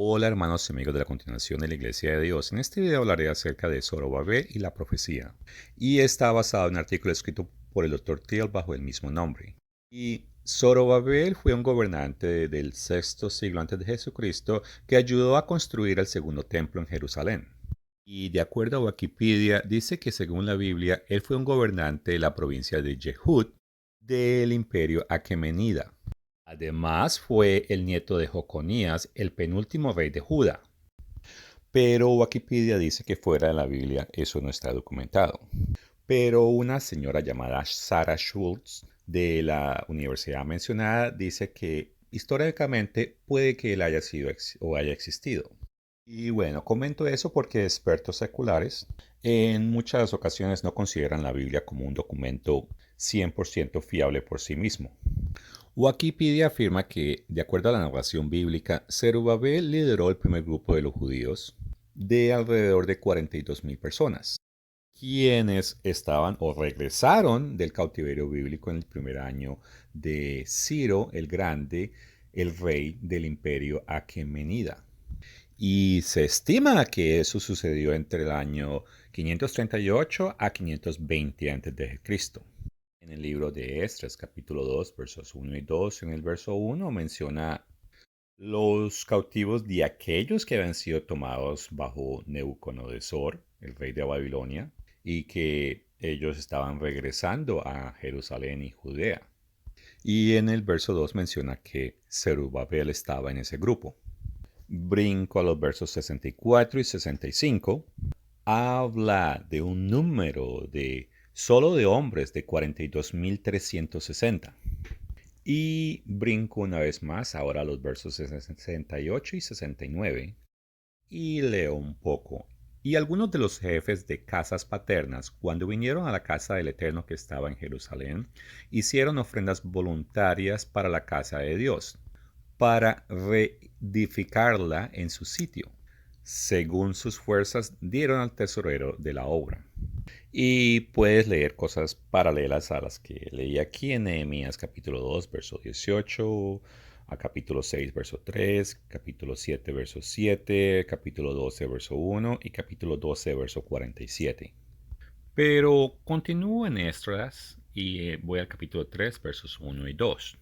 Hola hermanos y amigos de la continuación de la Iglesia de Dios. En este video hablaré acerca de Zorobabel y la profecía. Y está basado en un artículo escrito por el Dr. Thiel bajo el mismo nombre. Y Zorobabel fue un gobernante del sexto siglo antes de Jesucristo que ayudó a construir el segundo templo en Jerusalén. Y de acuerdo a Wikipedia, dice que según la Biblia, él fue un gobernante de la provincia de Yehud del imperio aquemenida. Además, fue el nieto de Joconías, el penúltimo rey de Judá. Pero Wikipedia dice que fuera de la Biblia eso no está documentado. Pero una señora llamada Sarah Schultz de la universidad mencionada dice que históricamente puede que él haya sido o haya existido. Y bueno, comento eso porque expertos seculares en muchas ocasiones no consideran la Biblia como un documento 100% fiable por sí mismo. Wikipedia afirma que, de acuerdo a la narración bíblica, Zerubabel lideró el primer grupo de los judíos de alrededor de 42,000 personas, quienes estaban o regresaron del cautiverio bíblico en el primer año de Ciro el Grande, el rey del imperio aquemenida. Y se estima que eso sucedió entre el año 538 a 520 a.C. En el libro de Esdras, capítulo 2, versos 1 y 2, en el verso 1 menciona los cautivos de aquellos que habían sido tomados bajo Nebuchadnezzar, el rey de Babilonia, y que ellos estaban regresando a Jerusalén y Judea. Y en el verso 2 menciona que Zerubabel estaba en ese grupo. Brinco a los versos 64 y 65. Habla de un número de solo de hombres de 42,360. Y brinco una vez más ahora a los versos 68 y 69 y leo un poco. Y algunos de los jefes de casas paternas, cuando vinieron a la casa del Eterno que estaba en Jerusalén, hicieron ofrendas voluntarias para la casa de Dios, para reedificarla en su sitio. Según sus fuerzas, dieron al tesorero de la obra. Y puedes leer cosas paralelas a las que leí aquí en Nehemías capítulo 2, verso 18, a capítulo 6, verso 3, capítulo 7, verso 7, capítulo 12, verso 1 y capítulo 12, verso 47. Pero continúo en Esdras y voy al capítulo 3, versos 1 y 2.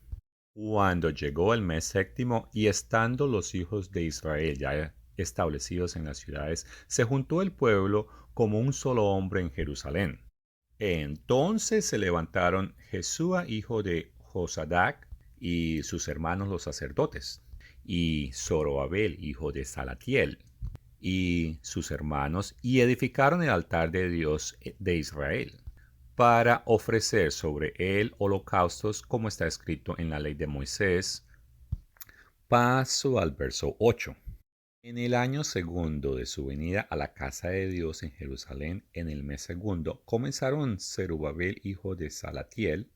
Cuando llegó el mes séptimo y estando los hijos de Israel ya establecidos en las ciudades, se juntó el pueblo como un solo hombre en Jerusalén. Entonces se levantaron Jesúa, hijo de Josadac, y sus hermanos los sacerdotes, y Zorobabel, hijo de Salatiel, y sus hermanos, y edificaron el altar de Dios de Israel para ofrecer sobre él holocaustos como está escrito en la ley de Moisés. Paso al verso 8. En el año segundo de su venida a la casa de Dios en Jerusalén, en el mes segundo, comenzaron Zerubabel, hijo de Salatiel,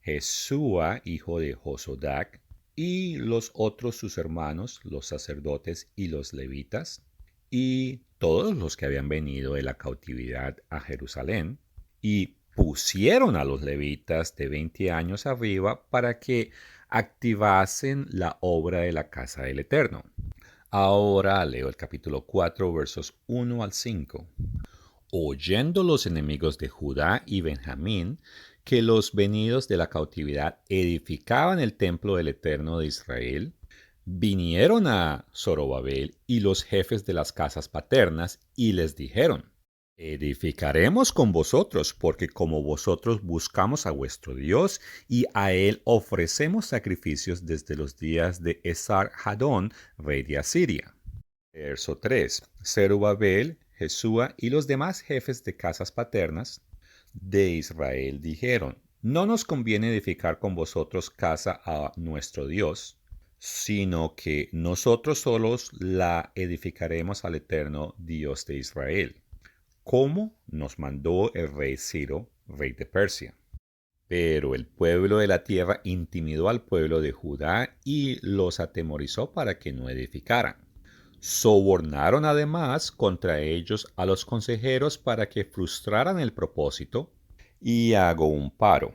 Jesúa, hijo de Josodac, y los otros sus hermanos, los sacerdotes y los levitas, y todos los que habían venido de la cautividad a Jerusalén, y pusieron a los levitas de 20 años arriba para que activasen la obra de la casa del Eterno. Ahora leo el capítulo 4, versos 1 al 5. Oyendo los enemigos de Judá y Benjamín que los venidos de la cautividad edificaban el templo del Eterno de Israel, vinieron a Zorobabel y los jefes de las casas paternas y les dijeron: edificaremos con vosotros, porque como vosotros buscamos a vuestro Dios y a él ofrecemos sacrificios desde los días de Esar-Hadón, rey de Asiria. Verso 3. Zerubabel, Jesúa y los demás jefes de casas paternas de Israel dijeron: no nos conviene edificar con vosotros casa a nuestro Dios, sino que nosotros solos la edificaremos al eterno Dios de Israel, como nos mandó el rey Ciro, rey de Persia. Pero el pueblo de la tierra intimidó al pueblo de Judá y los atemorizó para que no edificaran. Sobornaron además contra ellos a los consejeros para que frustraran el propósito. Y hago un paro.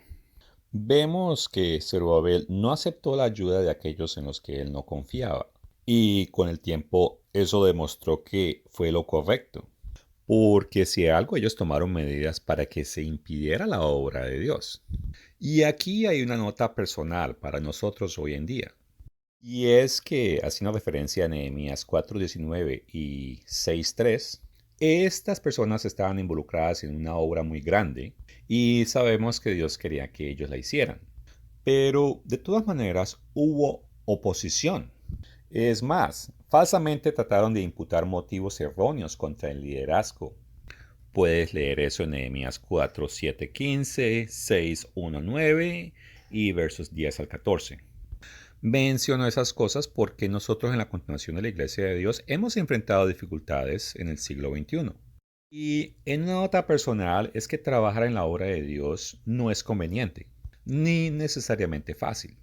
Vemos que Zerubabel no aceptó la ayuda de aquellos en los que él no confiaba. Y con el tiempo eso demostró que fue lo correcto, porque si algo ellos tomaron medidas para que se impidiera la obra de Dios. Y aquí hay una nota personal para nosotros hoy en día. Y es que, haciendo referencia a Nehemías 4:19 y 6:3, estas personas estaban involucradas en una obra muy grande y sabemos que Dios quería que ellos la hicieran. Pero de todas maneras hubo oposición. Es más, falsamente trataron de imputar motivos erróneos contra el liderazgo. Puedes leer eso en Nehemías 4, 7, 15, 6, 1, 9 y versos 10 al 14. Menciono esas cosas porque nosotros en la continuación de la Iglesia de Dios hemos enfrentado dificultades en el siglo XXI. Y en una nota personal es que trabajar en la obra de Dios no es conveniente, ni necesariamente fácil.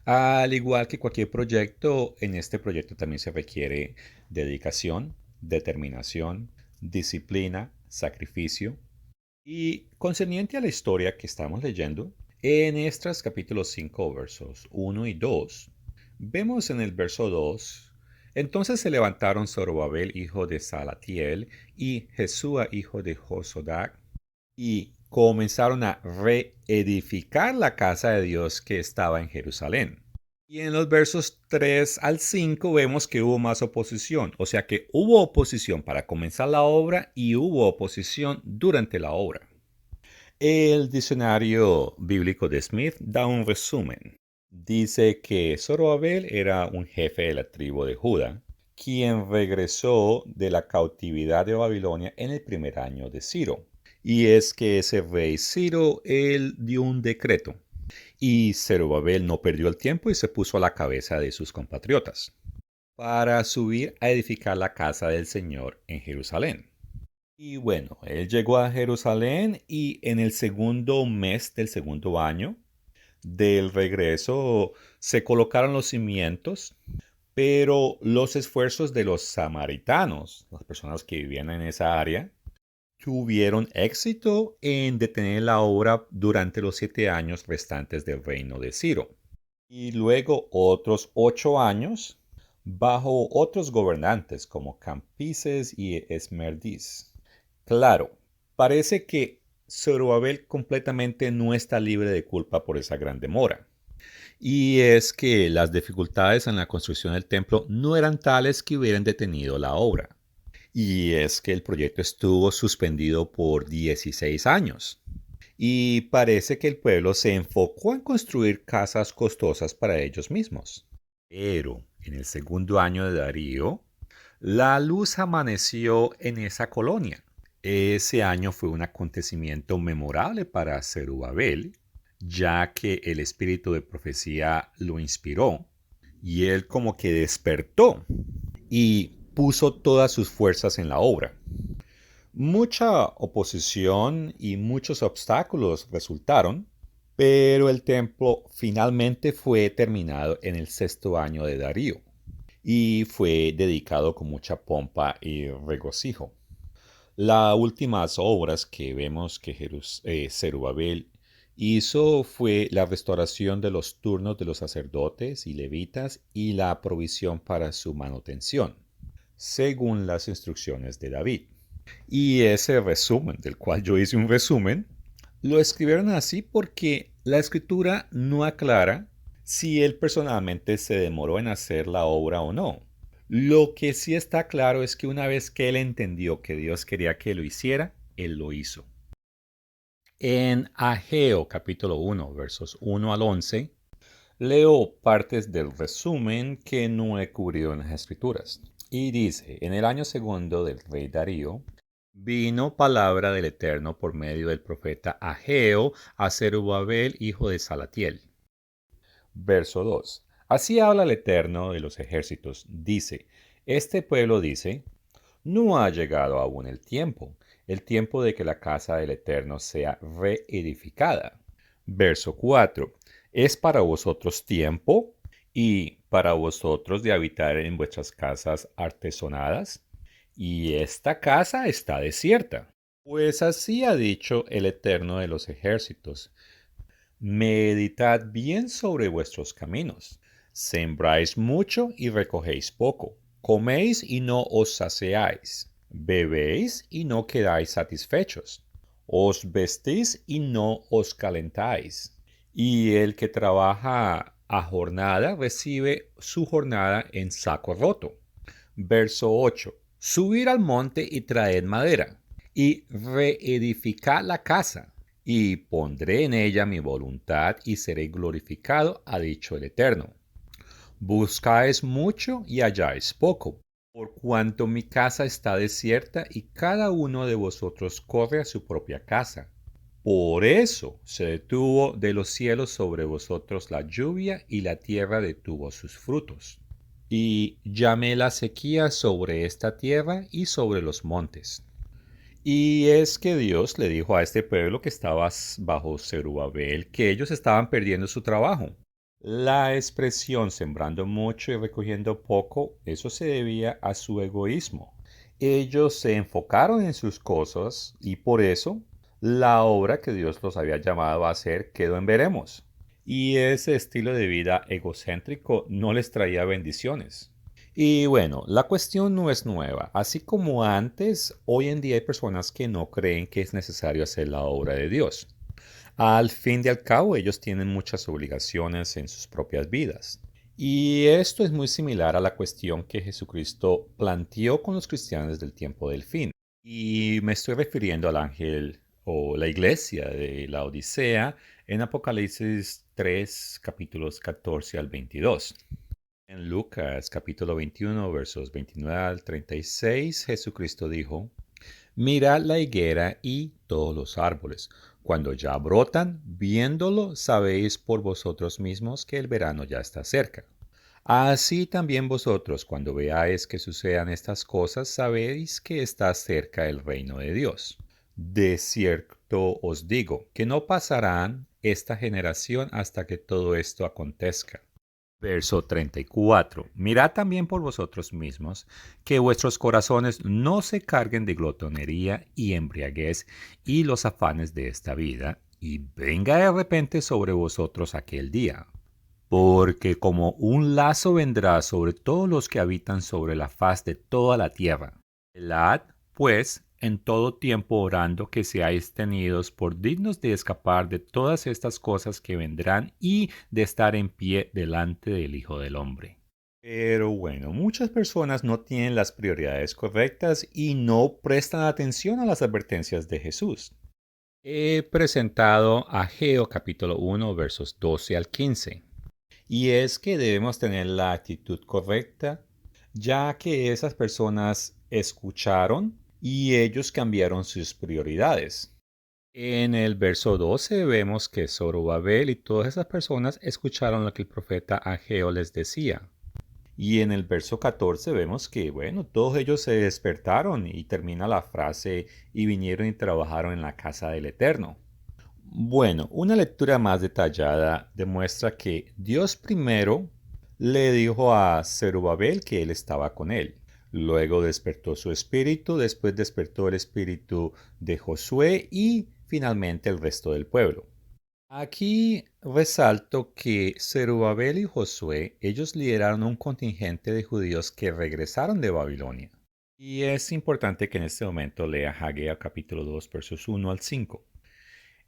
Al igual que cualquier proyecto, en este proyecto también se requiere dedicación, determinación, disciplina, sacrificio. Y concerniente a la historia que estamos leyendo, en Esdras capítulo 5 versos 1 y 2, vemos en el verso 2, entonces se levantaron Zorobabel hijo de Salatiel y Jesúa hijo de Josodac y comenzaron a reedificar la casa de Dios que estaba en Jerusalén. Y en los versos 3 al 5 vemos que hubo más oposición, o sea que hubo oposición para comenzar la obra y hubo oposición durante la obra. El diccionario bíblico de Smith da un resumen. Dice que Zorobabel era un jefe de la tribu de Judá, quien regresó de la cautividad de Babilonia en el primer año de Ciro. Y es que ese rey Ciro, él dio un decreto. Y Zorobabel no perdió el tiempo y se puso a la cabeza de sus compatriotas para subir a edificar la casa del Señor en Jerusalén. Y bueno, él llegó a Jerusalén y en el segundo mes del segundo año del regreso se colocaron los cimientos, pero los esfuerzos de los samaritanos, las personas que vivían en esa área, tuvieron éxito en detener la obra durante los 7 años restantes del reino de Ciro. Y luego otros 8 años bajo otros gobernantes como Campises y Esmerdis. Claro, parece que Zorobabel completamente no está libre de culpa por esa gran demora. Y es que las dificultades en la construcción del templo no eran tales que hubieran detenido la obra. Y es que el proyecto estuvo suspendido por 16 años. Y parece que el pueblo se enfocó en construir casas costosas para ellos mismos. Pero en el segundo año de Darío, la luz amaneció en esa colonia. Ese año fue un acontecimiento memorable para Zerubabel, ya que el espíritu de profecía lo inspiró y él como que despertó y puso todas sus fuerzas en la obra. Mucha oposición y muchos obstáculos resultaron, pero el templo finalmente fue terminado en el sexto año de Darío y fue dedicado con mucha pompa y regocijo. Las últimas obras que vemos que Zerubabel hizo fue la restauración de los turnos de los sacerdotes y levitas y la provisión para su manutención, según las instrucciones de David. Y ese resumen, del cual yo hice un resumen, lo escribieron así porque la escritura no aclara si él personalmente se demoró en hacer la obra o no. Lo que sí está claro es que una vez que él entendió que Dios quería que lo hiciera, él lo hizo. En Ageo capítulo 1, versos 1 al 11, leo partes del resumen que no he cubrido en las escrituras. Y dice, en el año segundo del rey Darío, vino palabra del Eterno por medio del profeta Ageo a Zerubabel, hijo de Salatiel. Verso 2. Así habla el Eterno de los ejércitos. Dice, este pueblo dice, no ha llegado aún el tiempo de que la casa del Eterno sea reedificada. Verso 4. ¿Es para vosotros tiempo y para vosotros de habitar en vuestras casas artesonadas? Y esta casa está desierta. Pues así ha dicho el Eterno de los ejércitos. Meditad bien sobre vuestros caminos. Sembráis mucho y recogéis poco. Coméis y no os saciáis. Bebéis y no quedáis satisfechos. Os vestís y no os calentáis. Y el que trabaja a jornada recibe su jornada en saco roto. Verso 8. Subir al monte y traed madera, y reedificad la casa, y pondré en ella mi voluntad y seré glorificado, ha dicho el Eterno. Buscáis mucho y halláis poco, por cuanto mi casa está desierta y cada uno de vosotros corre a su propia casa. Por eso se detuvo de los cielos sobre vosotros la lluvia y la tierra detuvo sus frutos. Y llamé la sequía sobre esta tierra y sobre los montes. Y es que Dios le dijo a este pueblo que estaba bajo Zerubabel que ellos estaban perdiendo su trabajo. La expresión sembrando mucho y recogiendo poco, eso se debía a su egoísmo. Ellos se enfocaron en sus cosas y por eso la obra que Dios los había llamado a hacer quedó en veremos. Y ese estilo de vida egocéntrico no les traía bendiciones. Y bueno, la cuestión no es nueva. Así como antes, hoy en día hay personas que no creen que es necesario hacer la obra de Dios. Al fin y al cabo, ellos tienen muchas obligaciones en sus propias vidas. Y esto es muy similar a la cuestión que Jesucristo planteó con los cristianos del tiempo del fin. Y me estoy refiriendo al ángel o la iglesia de la Odisea en Apocalipsis 3, capítulos 14 al 22. En Lucas capítulo 21, versos 29 al 36, Jesucristo dijo: Mirad la higuera y todos los árboles. Cuando ya brotan, viéndolo, sabéis por vosotros mismos que el verano ya está cerca. Así también vosotros, cuando veáis que sucedan estas cosas, sabéis que está cerca el reino de Dios. De cierto os digo, que no pasarán esta generación hasta que todo esto acontezca. Verso 34. Mirad también por vosotros mismos, que vuestros corazones no se carguen de glotonería y embriaguez y los afanes de esta vida, y venga de repente sobre vosotros aquel día. Porque como un lazo vendrá sobre todos los que habitan sobre la faz de toda la tierra. Velad, pues, en todo tiempo orando que seáis tenidos por dignos de escapar de todas estas cosas que vendrán y de estar en pie delante del Hijo del Hombre. Pero bueno, muchas personas no tienen las prioridades correctas y no prestan atención a las advertencias de Jesús. He presentado Ageo capítulo 1 versos 12 al 15. Y es que debemos tener la actitud correcta, ya que esas personas escucharon y ellos cambiaron sus prioridades. En el verso 12 vemos que Zorobabel y todas esas personas escucharon lo que el profeta Ageo les decía. Y en el verso 14 vemos que, bueno, todos ellos se despertaron y termina la frase y vinieron y trabajaron en la casa del Eterno. Bueno, una lectura más detallada demuestra que Dios primero le dijo a Zerubabel que él estaba con él. Luego despertó su espíritu, después despertó el espíritu de Josué y finalmente el resto del pueblo. Aquí resalto que Zerubabel y Josué, ellos lideraron un contingente de judíos que regresaron de Babilonia. Y es importante que en este momento lea Hageo capítulo 2 versos 1 al 5.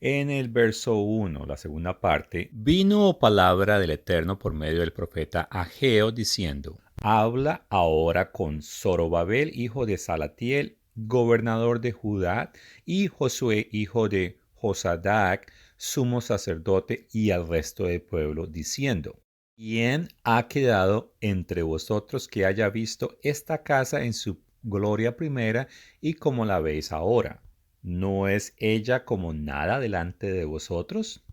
En el verso 1, la segunda parte, vino palabra del Eterno por medio del profeta Ageo diciendo: Habla ahora con Zorobabel, hijo de Salatiel, gobernador de Judá, y Josué, hijo de Josadac, sumo sacerdote, y al resto del pueblo, diciendo: ¿Quién ha quedado entre vosotros que haya visto esta casa en su gloria primera y como la veis ahora? ¿No es ella como nada delante de vosotros?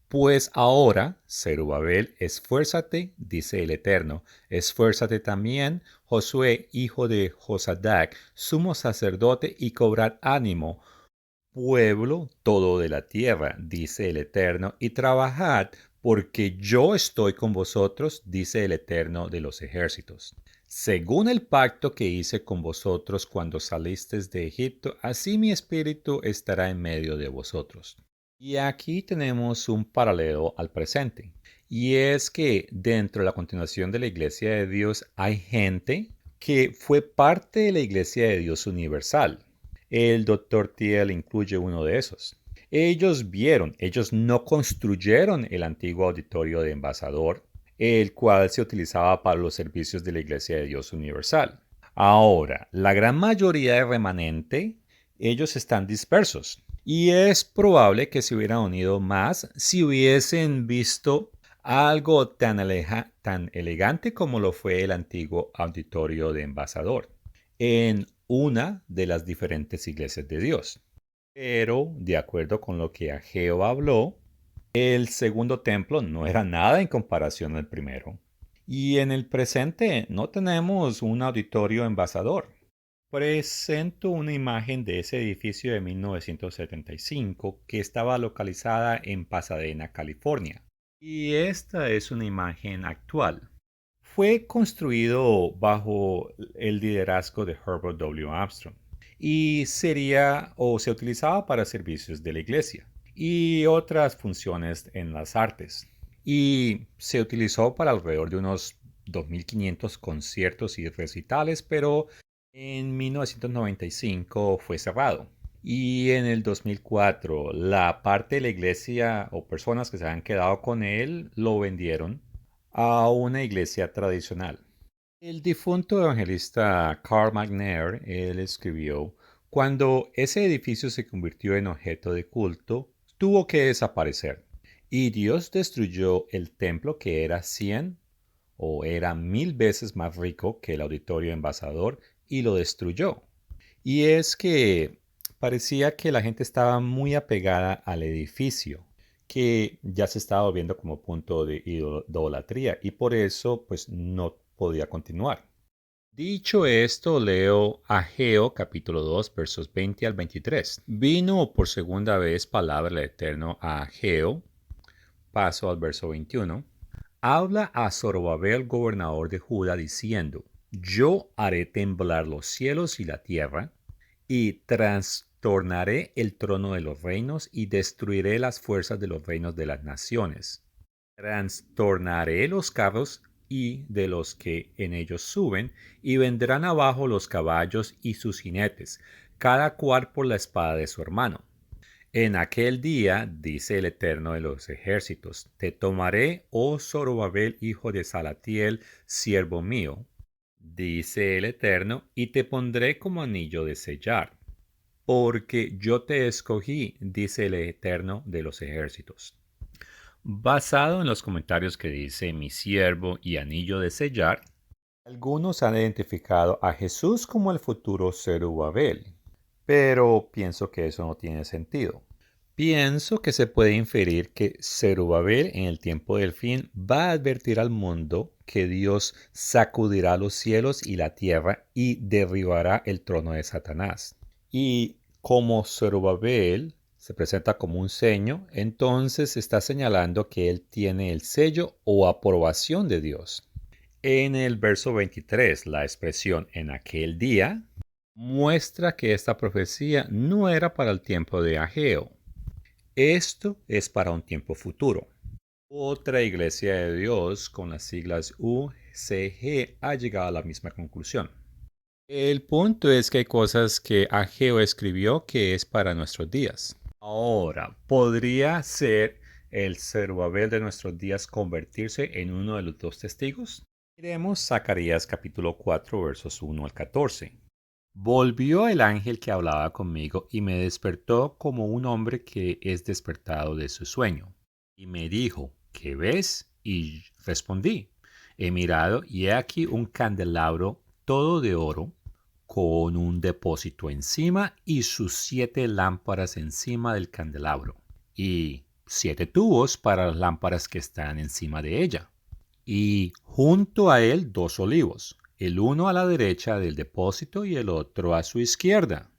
Pues ahora, Zerubabel, esfuérzate, dice el Eterno, esfuérzate también, Josué, hijo de Josadac, sumo sacerdote, y cobrad ánimo, pueblo todo de la tierra, dice el Eterno, y trabajad, porque yo estoy con vosotros, dice el Eterno de los ejércitos. Según el pacto que hice con vosotros cuando salisteis de Egipto, así mi espíritu estará en medio de vosotros. Y aquí tenemos un paralelo al presente. Y es que dentro de la continuación de la Iglesia de Dios hay gente que fue parte de la Iglesia de Dios Universal. El Dr. Thiel incluye uno de esos. Ellos no construyeron el antiguo auditorio de Embajador, el cual se utilizaba para los servicios de la Iglesia de Dios Universal. Ahora, la gran mayoría de remanente, ellos están dispersos. Y es probable que se hubieran unido más si hubiesen visto algo tan elegante como lo fue el antiguo auditorio de Embajador en una de las diferentes iglesias de Dios. Pero, de acuerdo con lo que Ageo habló, el segundo templo no era nada en comparación al primero. Y en el presente no tenemos un auditorio embajador. Presento una imagen de ese edificio de 1975 que estaba localizada en Pasadena, California. Y esta es una imagen actual. Fue construido bajo el liderazgo de Herbert W. Armstrong y se utilizaba para servicios de la iglesia y otras funciones en las artes. Y se utilizó para alrededor de unos 2.500 conciertos y recitales, pero en 1995 fue cerrado. Y en el 2004, la parte de la iglesia o personas que se habían quedado con él lo vendieron a una iglesia tradicional. El difunto evangelista Carl McNair, él escribió, cuando ese edificio se convirtió en objeto de culto, tuvo que desaparecer. Y Dios destruyó el templo que era 100 o era 1000 veces más rico que el auditorio embajador y lo destruyó. Y es que parecía que la gente estaba muy apegada al edificio, que ya se estaba viendo como punto de idolatría y por eso pues no podía continuar. Dicho esto, leo Ageo capítulo 2 versos 20 al 23. Vino por segunda vez palabra del Eterno a Ageo. Paso al verso 21. Habla a Zorobabel, gobernador de Judá, diciendo, yo haré temblar los cielos y la tierra, y trastornaré el trono de los reinos, y destruiré las fuerzas de los reinos de las naciones. Trastornaré los carros y de los que en ellos suben, y vendrán abajo los caballos y sus jinetes, cada cual por la espada de su hermano. En aquel día, dice el Eterno de los ejércitos, te tomaré, oh Zorobabel, hijo de Salatiel, siervo mío, dice el Eterno, y te pondré como anillo de sellar, porque yo te escogí, dice el Eterno de los ejércitos. Basado en los comentarios que dice mi siervo y anillo de sellar, algunos han identificado a Jesús como el futuro Zerubabel, pero pienso que eso no tiene sentido. Pienso que se puede inferir que Zerubabel en el tiempo del fin va a advertir al mundo que Dios sacudirá los cielos y la tierra y derribará el trono de Satanás. Y como Zerubabel se presenta como un sello, entonces está señalando que él tiene el sello o aprobación de Dios. En el verso 23, la expresión en aquel día muestra que esta profecía no era para el tiempo de Ageo. Esto es para un tiempo futuro. Otra iglesia de Dios con las siglas UCG ha llegado a la misma conclusión. El punto es que hay cosas que Ageo escribió que es para nuestros días. Ahora, ¿podría ser el Zerubabel de nuestros días convertirse en uno de los dos testigos? Miremos Zacarías capítulo 4 versos 1 al 14. Volvió el ángel que hablaba conmigo y me despertó como un hombre que es despertado de su sueño. Y me dijo, ¿qué ves? Y respondí, he mirado y he aquí un candelabro todo de oro, con un depósito encima y sus 7 lámparas encima del candelabro, y 7 tubos para las lámparas que están encima de ella. Y junto a él 2 olivos, el uno a la derecha del depósito y el otro a su izquierda.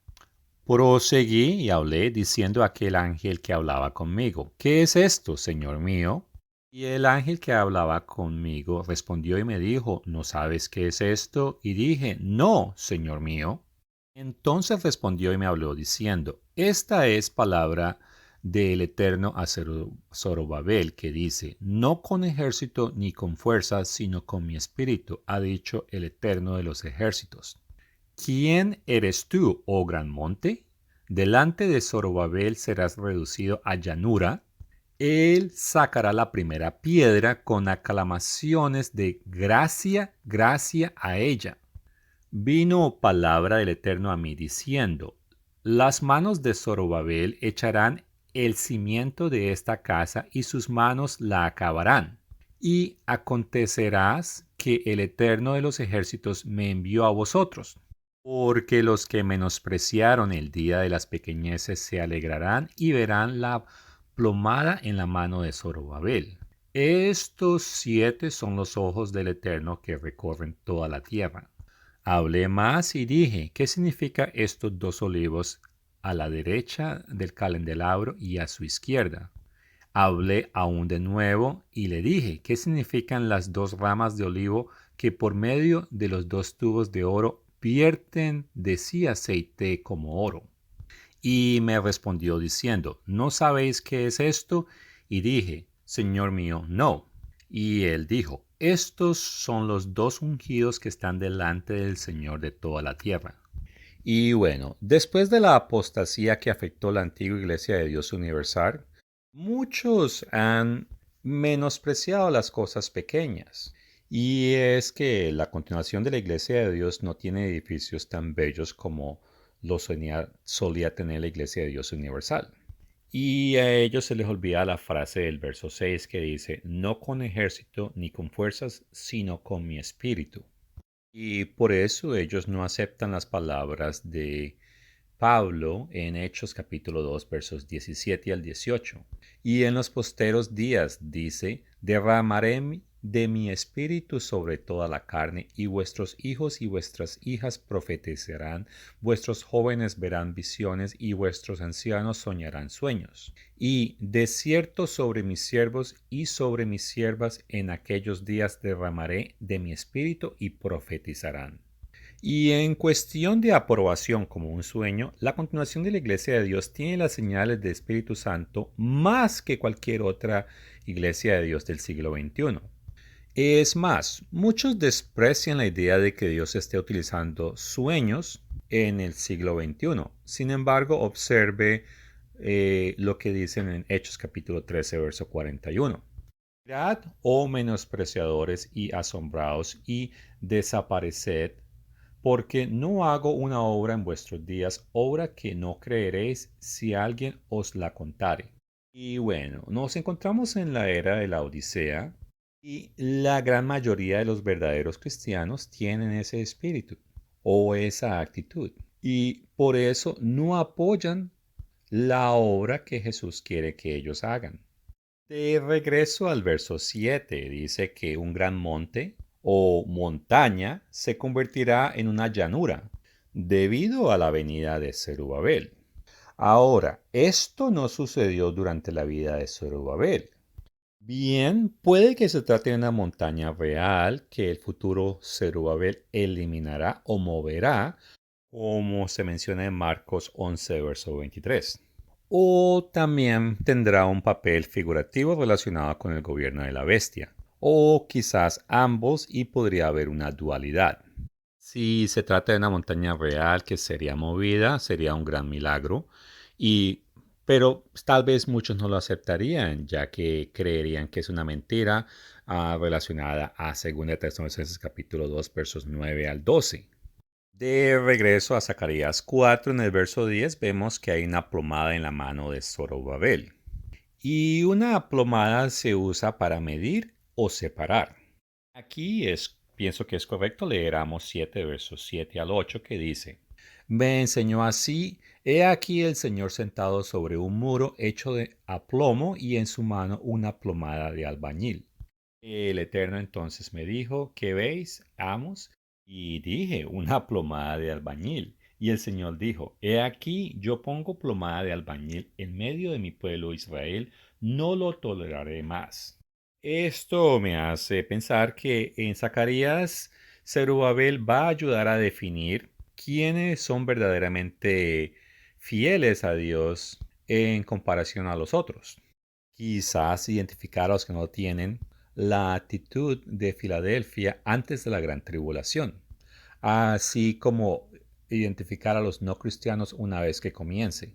Proseguí y hablé diciendo a aquel ángel que hablaba conmigo, ¿qué es esto, Señor mío? Y el ángel que hablaba conmigo respondió y me dijo, ¿no sabes qué es esto? Y dije, no, Señor mío. Entonces respondió y me habló diciendo, esta es palabra del Eterno a Zorobabel, que dice, no con ejército ni con fuerza, sino con mi espíritu, ha dicho el Eterno de los ejércitos. ¿Quién eres tú, oh gran monte? Delante de Zorobabel serás reducido a llanura. Él sacará la primera piedra con aclamaciones de gracia, gracia a ella. Vino palabra del Eterno a mí diciendo, las manos de Zorobabel echarán el cimiento de esta casa y sus manos la acabarán. Y acontecerás que el Eterno de los ejércitos me envió a vosotros, porque los que menospreciaron el día de las pequeñeces se alegrarán y verán la plomada en la mano de Zorobabel. Estos 7 son los ojos del Eterno que recorren toda la tierra. Hablé más y dije, ¿qué significa estos 2 olivos a la derecha del candelabro y a su izquierda? Hablé aún de nuevo y le dije, ¿qué significan las 2 ramas de olivo que por medio de los 2 tubos de oro vierten de sí aceite como oro? Y me respondió diciendo, ¿no sabéis qué es esto? Y dije, Señor mío, no. Y él dijo, estos son los 2 ungidos que están delante del Señor de toda la tierra. Y bueno, después de la apostasía que afectó la antigua Iglesia de Dios Universal, muchos han menospreciado las cosas pequeñas. Y es que la continuación de la Iglesia de Dios no tiene edificios tan bellos como lo solía tener la Iglesia de Dios Universal. Y a ellos se les olvida la frase del verso 6 que dice, no con ejército ni con fuerzas, sino con mi espíritu. Y por eso ellos no aceptan las palabras de Pablo en Hechos capítulo 2 versos 17 al 18. Y en los posteros días dice, derramaré de mi espíritu sobre toda la carne, y vuestros hijos y vuestras hijas profetizarán, vuestros jóvenes verán visiones, y vuestros ancianos soñarán sueños. Y de cierto sobre mis siervos y sobre mis siervas en aquellos días derramaré de mi espíritu y profetizarán. Y en cuestión de aprobación como un sueño, la continuación de la Iglesia de Dios tiene las señales del Espíritu Santo más que cualquier otra Iglesia de Dios del siglo XXI. Es más, muchos desprecian la idea de que Dios esté utilizando sueños en el siglo XXI. Sin embargo, observe lo que dicen en Hechos capítulo 13, verso 41. Mirad, oh menospreciadores y asombrados, y desapareced, porque no hago una obra en vuestros días, obra que no creeréis si alguien os la contare. Y bueno, nos encontramos en la era de la Odisea y la gran mayoría de los verdaderos cristianos tienen ese espíritu o esa actitud. Y por eso no apoyan la obra que Jesús quiere que ellos hagan. De regreso al verso 7, dice que un gran monte o montaña se convertirá en una llanura debido a la venida de Zerubabel. Ahora, esto no sucedió durante la vida de Zerubabel. Bien, puede que se trate de una montaña real que el futuro Zerubabel eliminará o moverá, como se menciona en Marcos 11, verso 23. O también tendrá un papel figurativo relacionado con el gobierno de la bestia. O quizás ambos y podría haber una dualidad. Si se trata de una montaña real que sería movida, sería un gran milagro. Pero tal vez muchos no lo aceptarían, ya que creerían que es una mentira relacionada a 2 Tesalonicenses capítulo 2 versos 9 al 12. De regreso a Zacarías 4, en el verso 10, vemos que hay una plomada en la mano de Zorobabel. Y una plomada se usa para medir o separar. Aquí pienso que es correcto leer Amos 7, versos 7 al 8, que dice, me enseñó así, he aquí el Señor sentado sobre un muro hecho de aplomo y en su mano una plomada de albañil. El Eterno entonces me dijo, ¿qué veis, Amos? Y dije, una plomada de albañil. Y el Señor dijo, he aquí, yo pongo plomada de albañil en medio de mi pueblo Israel, no lo toleraré más. Esto me hace pensar que en Zacarías, Zerubabel va a ayudar a definir quiénes son verdaderamente fieles a Dios en comparación a los otros. Quizás identificar a los que no tienen la actitud de Filadelfia antes de la gran tribulación, así como identificar a los no cristianos una vez que comience.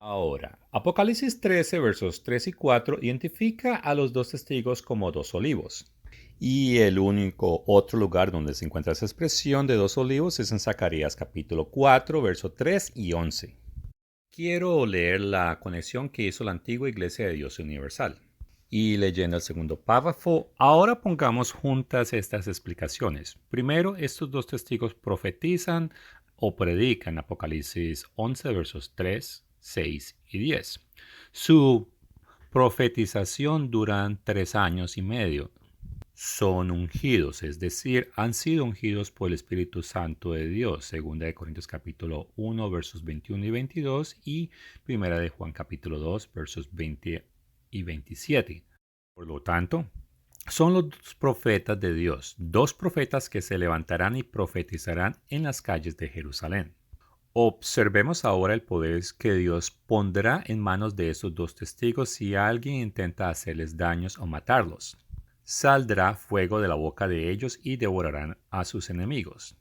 Ahora, Apocalipsis 13, versos 3 y 4 identifica a los dos testigos como dos olivos. Y el único otro lugar donde se encuentra esa expresión de dos olivos es en Zacarías capítulo 4, versos 3 y 11. Quiero leer la conexión que hizo la antigua Iglesia de Dios Universal. Y leyendo el segundo párrafo, ahora pongamos juntas estas explicaciones. Primero, estos dos testigos profetizan o predican Apocalipsis 11, versos 3, 6 y 10. Su profetización dura 3 años y medio. Son ungidos, es decir, han sido ungidos por el Espíritu Santo de Dios, 2 Corintios capítulo 1, versos 21 y 22 y 1 de Juan capítulo 2, versos 20 y 27. Por lo tanto, son los dos profetas de Dios, dos profetas que se levantarán y profetizarán en las calles de Jerusalén. Observemos ahora el poder que Dios pondrá en manos de esos dos testigos si alguien intenta hacerles daños o matarlos. Saldrá fuego de la boca de ellos y devorarán a sus enemigos.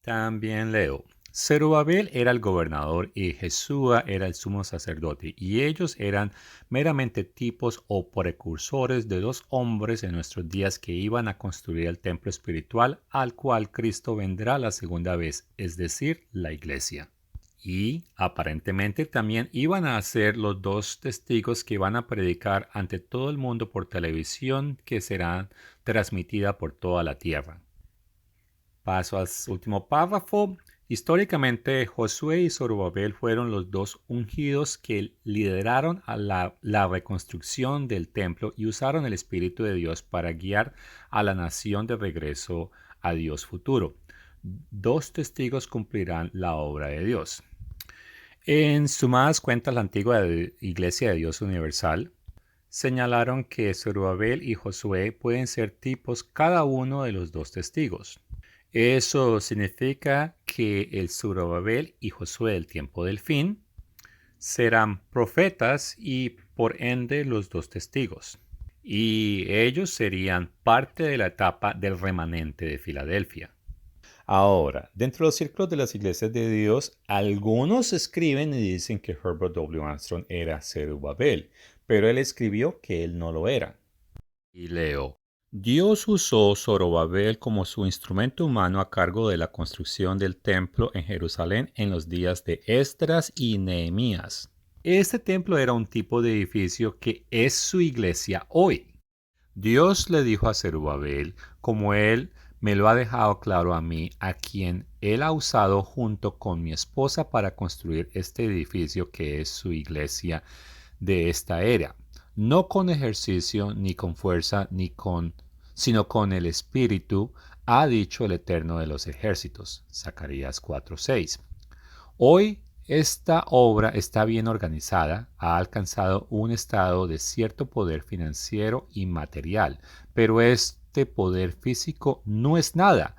También leo, Zerubabel era el gobernador y Jesúa era el sumo sacerdote, y ellos eran meramente tipos o precursores de dos hombres en nuestros días que iban a construir el templo espiritual al cual Cristo vendrá la segunda vez, es decir, la iglesia. Y aparentemente también iban a ser los dos testigos que van a predicar ante todo el mundo por televisión que será transmitida por toda la tierra. Paso al último párrafo. Históricamente, Josué y Zorobabel fueron los dos ungidos que lideraron a la reconstrucción del templo y usaron el Espíritu de Dios para guiar a la nación de regreso a Dios futuro. Dos testigos cumplirán la obra de Dios. En sumadas cuentas, la antigua Iglesia de Dios Universal señalaron que Zorobabel y Josué pueden ser tipos cada uno de los dos testigos. Eso significa que el Zorobabel y Josué del tiempo del fin serán profetas y por ende los dos testigos. Y ellos serían parte de la etapa del remanente de Filadelfia. Ahora, dentro de los círculos de las iglesias de Dios, algunos escriben y dicen que Herbert W. Armstrong era Zerubabel, pero él escribió que él no lo era. Y leo, Dios usó Zorobabel como su instrumento humano a cargo de la construcción del templo en Jerusalén en los días de Esdras y Nehemías. Este templo era un tipo de edificio que es su iglesia hoy. Dios le dijo a Zerubabel, como él me lo ha dejado claro a mí, a quien él ha usado junto con mi esposa para construir este edificio que es su iglesia de esta era, no con ejercicio ni con fuerza sino con el Espíritu, ha dicho el Eterno de los ejércitos. Zacarías 4:6. Hoy esta obra está bien organizada, ha alcanzado un estado de cierto poder financiero y material, pero este poder físico no es nada.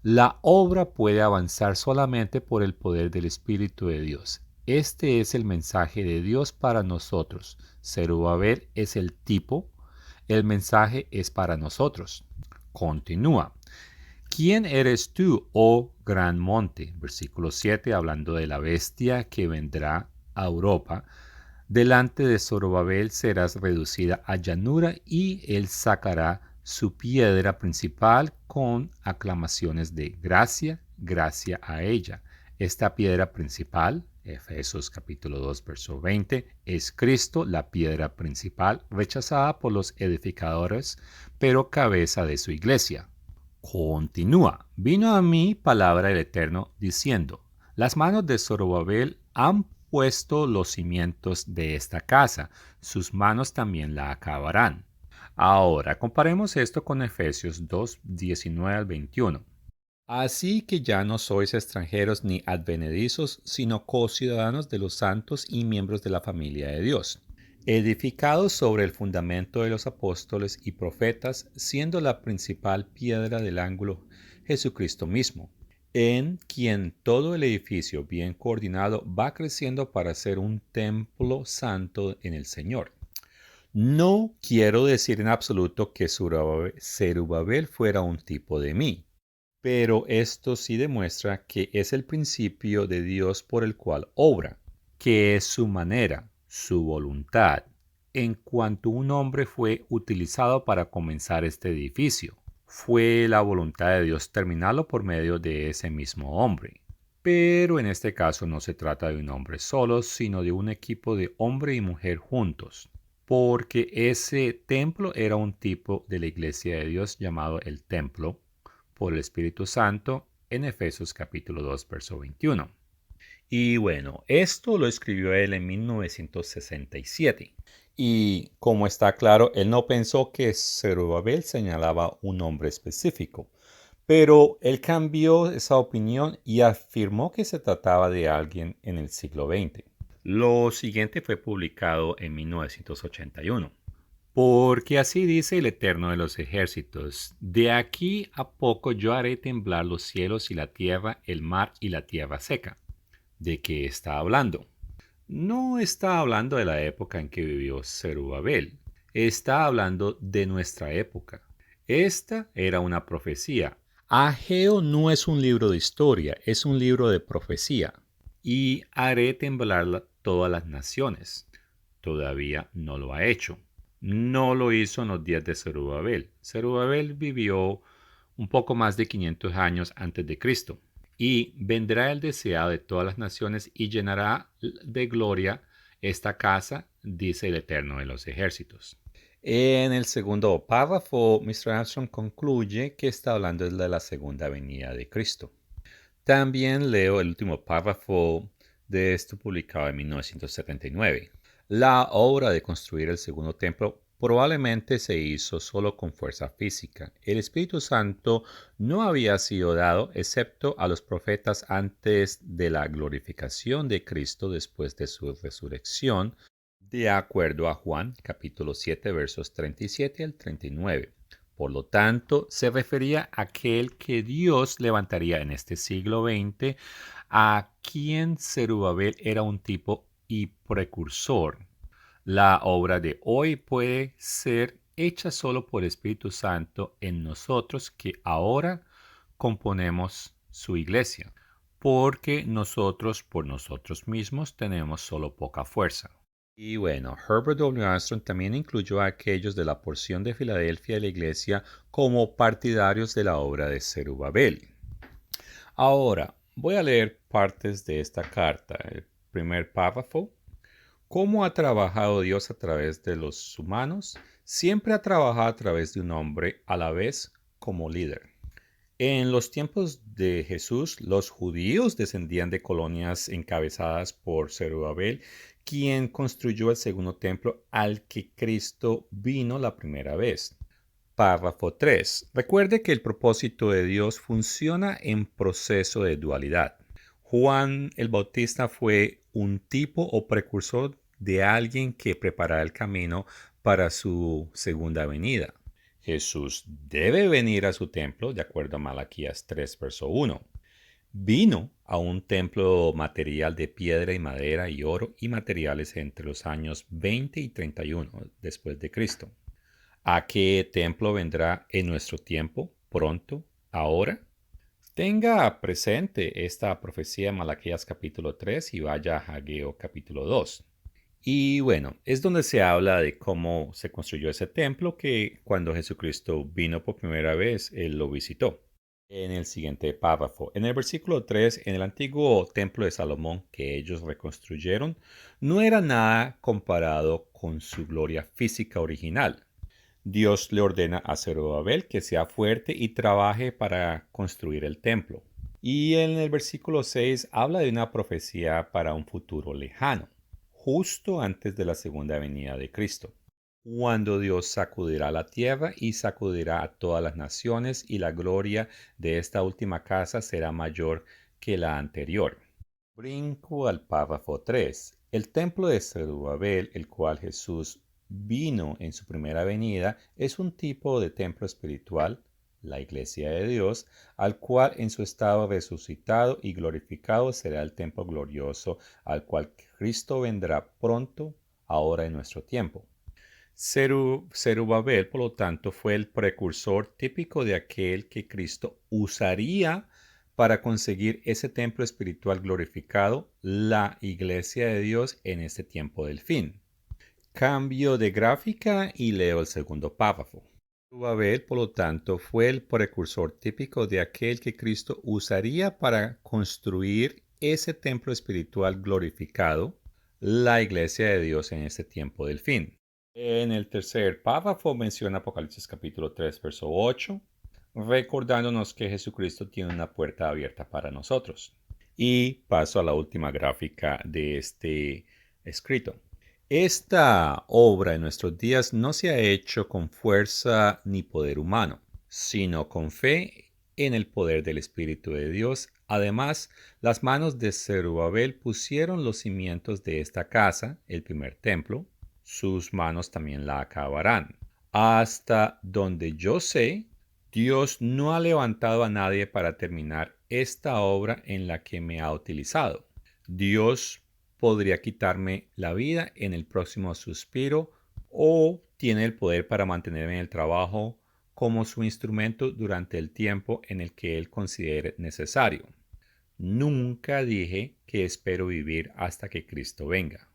La obra puede avanzar solamente por el poder del Espíritu de Dios. Este es el mensaje de Dios para nosotros. Zerubabel es el tipo, el mensaje es para nosotros. Continúa. ¿Quién eres tú, oh gran monte? Versículo 7, hablando de la bestia que vendrá a Europa. Delante de Zorobabel serás reducida a llanura y él sacará su piedra principal con aclamaciones de gracia, gracia a ella. Esta piedra principal, Efesios capítulo 2, verso 20, es Cristo, la piedra principal, rechazada por los edificadores, pero cabeza de su iglesia. Continúa. Vino a mí palabra del Eterno diciendo, las manos de Zorobabel han puesto los cimientos de esta casa, sus manos también la acabarán. Ahora comparemos esto con Efesios 2, 19 al 21. Así que ya no sois extranjeros ni advenedizos, sino co-ciudadanos de los santos y miembros de la familia de Dios, edificados sobre el fundamento de los apóstoles y profetas, siendo la principal piedra del ángulo Jesucristo mismo. en quien todo el edificio bien coordinado va creciendo para ser un templo santo en el Señor. No quiero decir en absoluto que Zerubabel fuera un tipo de mí, pero esto sí demuestra que es el principio de Dios por el cual obra, que es su manera, su voluntad, en cuanto un hombre fue utilizado para comenzar este edificio. Fue la voluntad de Dios terminarlo por medio de ese mismo hombre. Pero en este caso no se trata de un hombre solo, sino de un equipo de hombre y mujer juntos, porque ese templo era un tipo de la iglesia de Dios llamado el templo por el Espíritu Santo en Efesios capítulo 2, verso 21. Y bueno, esto lo escribió él en 1967. Y como está claro, él no pensó que Zerubabel señalaba un nombre específico, pero él cambió esa opinión y afirmó que se trataba de alguien en el siglo XX. Lo siguiente fue publicado en 1981. Porque así dice el Eterno de los ejércitos, de aquí a poco yo haré temblar los cielos y la tierra, el mar y la tierra seca. ¿De qué está hablando? No está hablando de la época en que vivió Zerubabel, está hablando de nuestra época. Esta era una profecía. Ageo no es un libro de historia, es un libro de profecía. Y haré temblar todas las naciones. Todavía no lo ha hecho. No lo hizo en los días de Zerubabel. Zerubabel vivió un poco más de 500 años antes de Cristo. Y vendrá el deseado de todas las naciones y llenará de gloria esta casa, dice el Eterno de los ejércitos. En el segundo párrafo, Mr. Armstrong concluye que está hablando de la segunda venida de Cristo. También leo el último párrafo de esto publicado en 1979. La obra de construir el segundo templo probablemente se hizo solo con fuerza física. El Espíritu Santo no había sido dado excepto a los profetas antes de la glorificación de Cristo después de su resurrección, de acuerdo a Juan capítulo 7 versos 37 al 39. Por lo tanto, se refería a aquel que Dios levantaría en este siglo XX, a quien Zerubabel era un tipo y precursor. La obra de hoy puede ser hecha solo por Espíritu Santo en nosotros que ahora componemos su iglesia, porque nosotros por nosotros mismos tenemos solo poca fuerza. Y bueno, Herbert W. Armstrong también incluyó a aquellos de la porción de Filadelfia de la iglesia como partidarios de la obra de Zerubabel. Ahora, voy a leer partes de esta carta. El primer párrafo. ¿Cómo ha trabajado Dios a través de los humanos? Siempre ha trabajado a través de un hombre a la vez como líder. En los tiempos de Jesús, los judíos descendían de colonias encabezadas por Zerubabel, quien construyó el segundo templo al que Cristo vino la primera vez. Párrafo 3. Recuerde que el propósito de Dios funciona en proceso de dualidad. Juan el Bautista fue un tipo o precursor de alguien que preparará el camino para su segunda venida. Jesús debe venir a su templo, de acuerdo a Malaquías 3, verso 1. Vino a un templo material de piedra y madera y oro y materiales entre los años 20 y 31 después de Cristo. ¿A qué templo vendrá en nuestro tiempo, pronto, ahora? Tenga presente esta profecía en Malaquías capítulo 3 y vaya a Ageo capítulo 2. Y bueno, es donde se habla de cómo se construyó ese templo que cuando Jesucristo vino por primera vez, Él lo visitó. En el siguiente párrafo, en el versículo 3, en el antiguo templo de Salomón que ellos reconstruyeron, no era nada comparado con su gloria física original. Dios le ordena a Zerubabel que sea fuerte y trabaje para construir el templo. Y en el versículo 6 habla de una profecía para un futuro lejano, justo antes de la segunda venida de Cristo, cuando Dios sacudirá la tierra y sacudirá a todas las naciones y la gloria de esta última casa será mayor que la anterior. Brinco al párrafo 3. El templo de Zerubabel, el cual Jesús vino en su primera venida, es un tipo de templo espiritual la iglesia de Dios, al cual en su estado resucitado y glorificado será el templo glorioso, al cual Cristo vendrá pronto, ahora en nuestro tiempo. Zerubabel, por lo tanto, fue el precursor típico de aquel que Cristo usaría para conseguir ese templo espiritual glorificado, la iglesia de Dios en este tiempo del fin. Cambio de gráfica y leo el segundo párrafo. Zerubabel, por lo tanto, fue el precursor típico de aquel que Cristo usaría para construir ese templo espiritual glorificado, la iglesia de Dios en este tiempo del fin. En el tercer párrafo menciona Apocalipsis capítulo 3, verso 8, recordándonos que Jesucristo tiene una puerta abierta para nosotros. Y paso a la última gráfica de este escrito. Esta obra en nuestros días no se ha hecho con fuerza ni poder humano, sino con fe en el poder del Espíritu de Dios. Además, las manos de Zerubabel pusieron los cimientos de esta casa, el primer templo. Sus manos también la acabarán. Hasta donde yo sé, Dios no ha levantado a nadie para terminar esta obra en la que me ha utilizado. Dios podría quitarme la vida en el próximo suspiro o tiene el poder para mantenerme en el trabajo como su instrumento durante el tiempo en el que Él considere necesario. Nunca dije que espero vivir hasta que Cristo venga.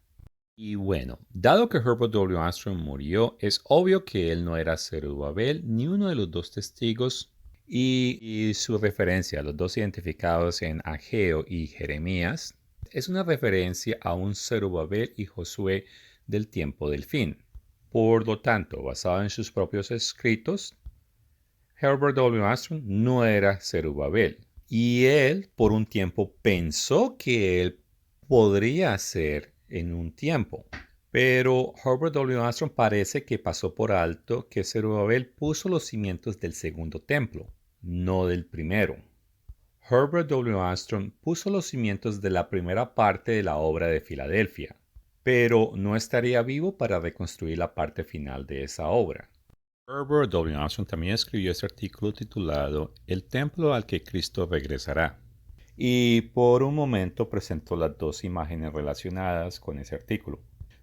Y bueno, dado que Herbert W. Armstrong murió, es obvio que él no era Zerubabel ni uno de los dos testigos y su referencia a los dos identificados en Ageo y Jeremías es una referencia a un Zerubabel y Josué del tiempo del fin. Por lo tanto, basado en sus propios escritos, Herbert W. Armstrong no era Zerubabel y él por un tiempo pensó que él podría ser en un tiempo. Pero Herbert W. Armstrong parece que pasó por alto que Zerubabel puso los cimientos del segundo templo, no del primero. Herbert W. Armstrong puso los cimientos de la primera parte de la obra de Filadelfia, pero no estaría vivo para reconstruir la parte final de esa obra. Herbert W. Armstrong también escribió este artículo titulado El templo al que Cristo regresará, y por un momento presentó las dos imágenes relacionadas con ese artículo,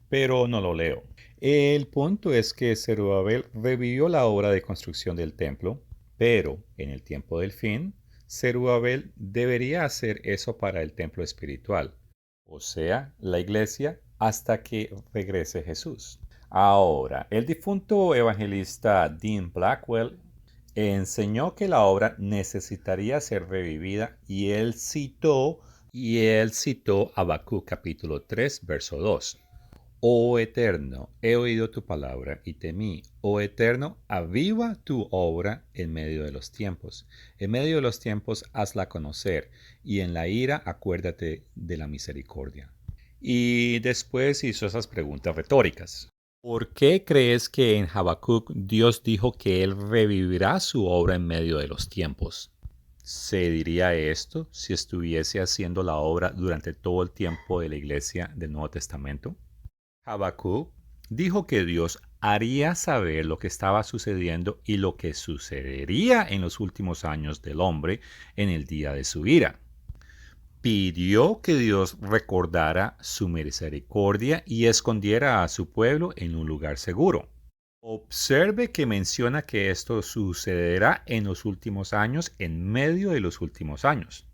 pero no lo leo. El punto es que Zerubabel revivió la obra de construcción del templo, pero en el tiempo del fin, Zerubabel debería hacer eso para el templo espiritual, o sea, la iglesia, hasta que regrese Jesús. Ahora, el difunto evangelista Dean Blackwell enseñó que la obra necesitaría ser revivida y él citó Habacuc capítulo 3, verso 2. Oh Eterno, he oído tu palabra y temí. Oh Eterno, aviva tu obra en medio de los tiempos. En medio de los tiempos hazla conocer y en la ira acuérdate de la misericordia. Y después hizo esas preguntas retóricas. ¿Por qué crees que en Habacuc Dios dijo que Él revivirá su obra en medio de los tiempos? ¿Se diría esto si estuviese haciendo la obra durante todo el tiempo de la iglesia del Nuevo Testamento? Habacuc dijo que Dios haría saber lo que estaba sucediendo y lo que sucedería en los últimos años del hombre en el día de su ira. Pidió que Dios recordara su misericordia y escondiera a su pueblo en un lugar seguro. Observe que menciona que esto sucederá en los últimos años, en medio de los últimos años.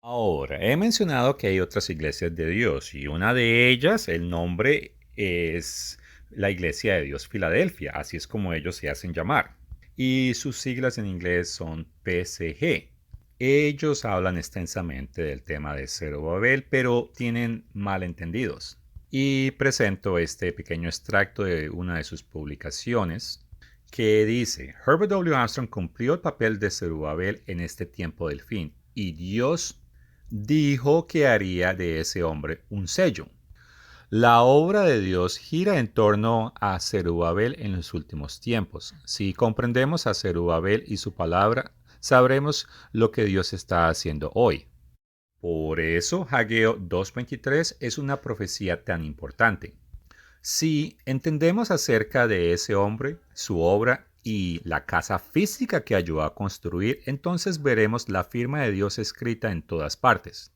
Ahora, he mencionado que hay otras iglesias de Dios y una de ellas, el nombre es la Iglesia de Dios Filadelfia, así es como ellos se hacen llamar. Y sus siglas en inglés son PCG. Ellos hablan extensamente del tema de Zerubabel, pero tienen malentendidos. Y presento este pequeño extracto de una de sus publicaciones que dice: Herbert W. Armstrong cumplió el papel de Zerubabel en este tiempo del fin, y Dios dijo que haría de ese hombre un sello. La obra de Dios gira en torno a Zerubabel en los últimos tiempos. Si comprendemos a Zerubabel y su palabra, sabremos lo que Dios está haciendo hoy. Por eso Ageo 2:23 es una profecía tan importante. Si entendemos acerca de ese hombre, su obra y la casa física que ayudó a construir, entonces veremos la firma de Dios escrita en todas partes.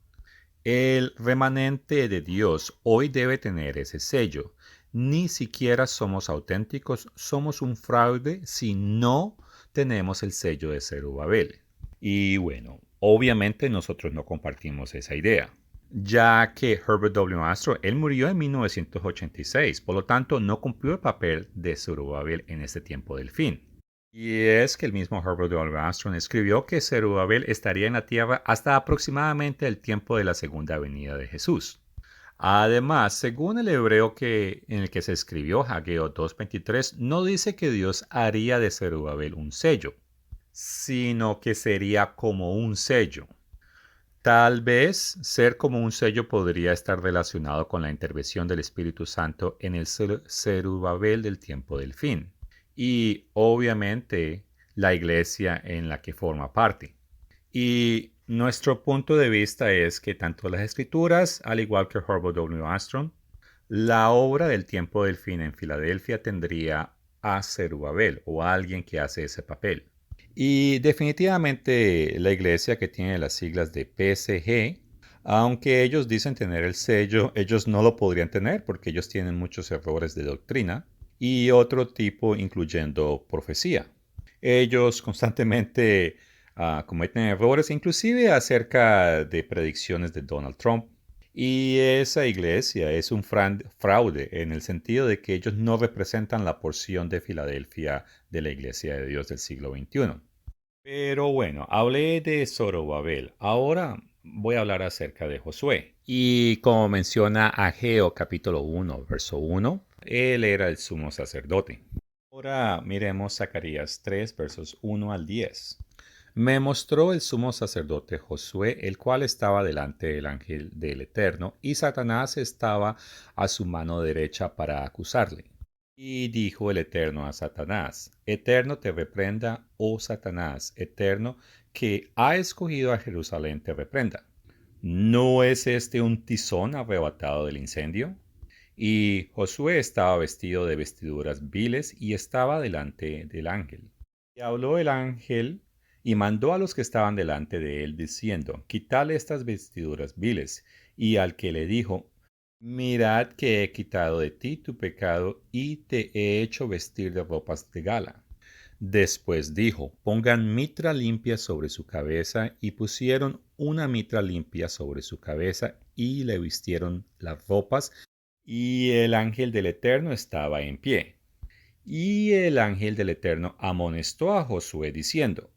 El remanente de Dios hoy debe tener ese sello. Ni siquiera somos auténticos, somos un fraude si no tenemos el sello de Zerubabel. Y bueno, obviamente nosotros no compartimos esa idea, ya que Herbert W. Astro, él murió en 1986, por lo tanto no cumplió el papel de Zerubabel en este tiempo del fin. Y es que el mismo Herbert W. Armstrong escribió que Zerubabel estaría en la tierra hasta aproximadamente el tiempo de la segunda venida de Jesús. Además, según el hebreo en el que se escribió Ageo 2.23, no dice que Dios haría de Zerubabel un sello, sino que sería como un sello. Tal vez ser como un sello podría estar relacionado con la intervención del Espíritu Santo en el Zerubabel del tiempo del fin. Y obviamente la iglesia en la que forma parte. Y nuestro punto de vista es que tanto las escrituras, al igual que Herbert W. Armstrong, la obra del tiempo del fin en Filadelfia tendría a Zerubabel o a alguien que hace ese papel. Y definitivamente la iglesia que tiene las siglas de PSG, aunque ellos dicen tener el sello, ellos no lo podrían tener porque ellos tienen muchos errores de doctrina y otro tipo incluyendo profecía. Ellos constantemente cometen errores, inclusive acerca de predicciones de Donald Trump. Y esa iglesia es un fraude en el sentido de que ellos no representan la porción de Filadelfia de la iglesia de Dios del siglo XXI. Pero bueno, hablé de Zorobabel. Ahora voy a hablar acerca de Josué. Y como menciona Ageo capítulo 1, verso 1, él era el sumo sacerdote. Ahora miremos Zacarías 3, versos 1 al 10. Me mostró el sumo sacerdote Josué, el cual estaba delante del ángel del Eterno, y Satanás estaba a su mano derecha para acusarle. Y dijo el Eterno a Satanás: Eterno te reprenda, oh Satanás, Eterno, que ha escogido a Jerusalén te reprenda. ¿No es este un tizón arrebatado del incendio? Y Josué estaba vestido de vestiduras viles y estaba delante del ángel. Y habló el ángel y mandó a los que estaban delante de él, diciendo: Quitale estas vestiduras viles. Y al que le dijo: Mirad que he quitado de ti tu pecado y te he hecho vestir de ropas de gala. Después dijo: Pongan mitra limpia sobre su cabeza, y pusieron una mitra limpia sobre su cabeza, y le vistieron las ropas, y el ángel del Eterno estaba en pie. Y el ángel del Eterno amonestó a Josué diciendo: